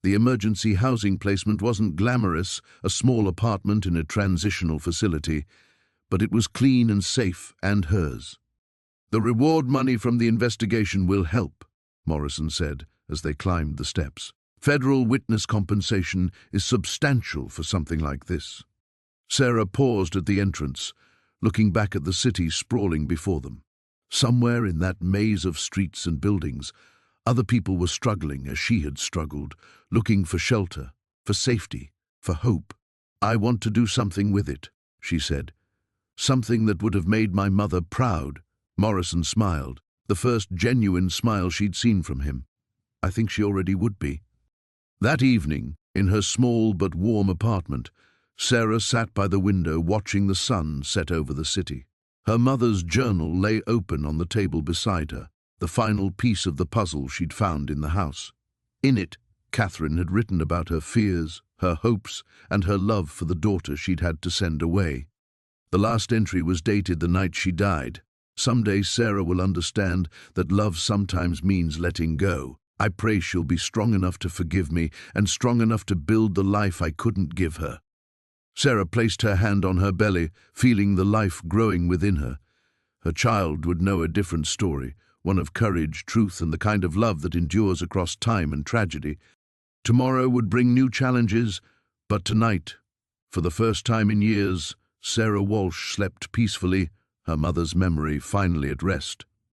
The emergency housing placement wasn't glamorous, a small apartment in a transitional facility, but it was clean and safe, and hers. The reward money from the investigation will help, Morrison said as they climbed the steps. Federal witness compensation is substantial for something like this. Sarah paused at the entrance, looking back at the city sprawling before them. Somewhere in that maze of streets and buildings, other people were struggling as she had struggled, looking for shelter, for safety, for hope. I want to do something with it, she said. Something that would have made my mother proud. Morrison smiled, the first genuine smile she'd seen from him. I think she already would be. That evening, in her small but warm apartment, Sarah sat by the window watching the sun set over the city. Her mother's journal lay open on the table beside her, the final piece of the puzzle she'd found in the house. In it, Catherine had written about her fears, her hopes, and her love for the daughter she'd had to send away. The last entry was dated the night she died. Someday Sarah will understand that love sometimes means letting go. I pray she'll be strong enough to forgive me and strong enough to build the life I couldn't give her. Sarah placed her hand on her belly, feeling the life growing within her. Her child would know a different story, one of courage, truth, and the kind of love that endures across time and tragedy. Tomorrow would bring new challenges, but tonight, for the first time in years, Sarah Walsh slept peacefully, her mother's memory finally at rest.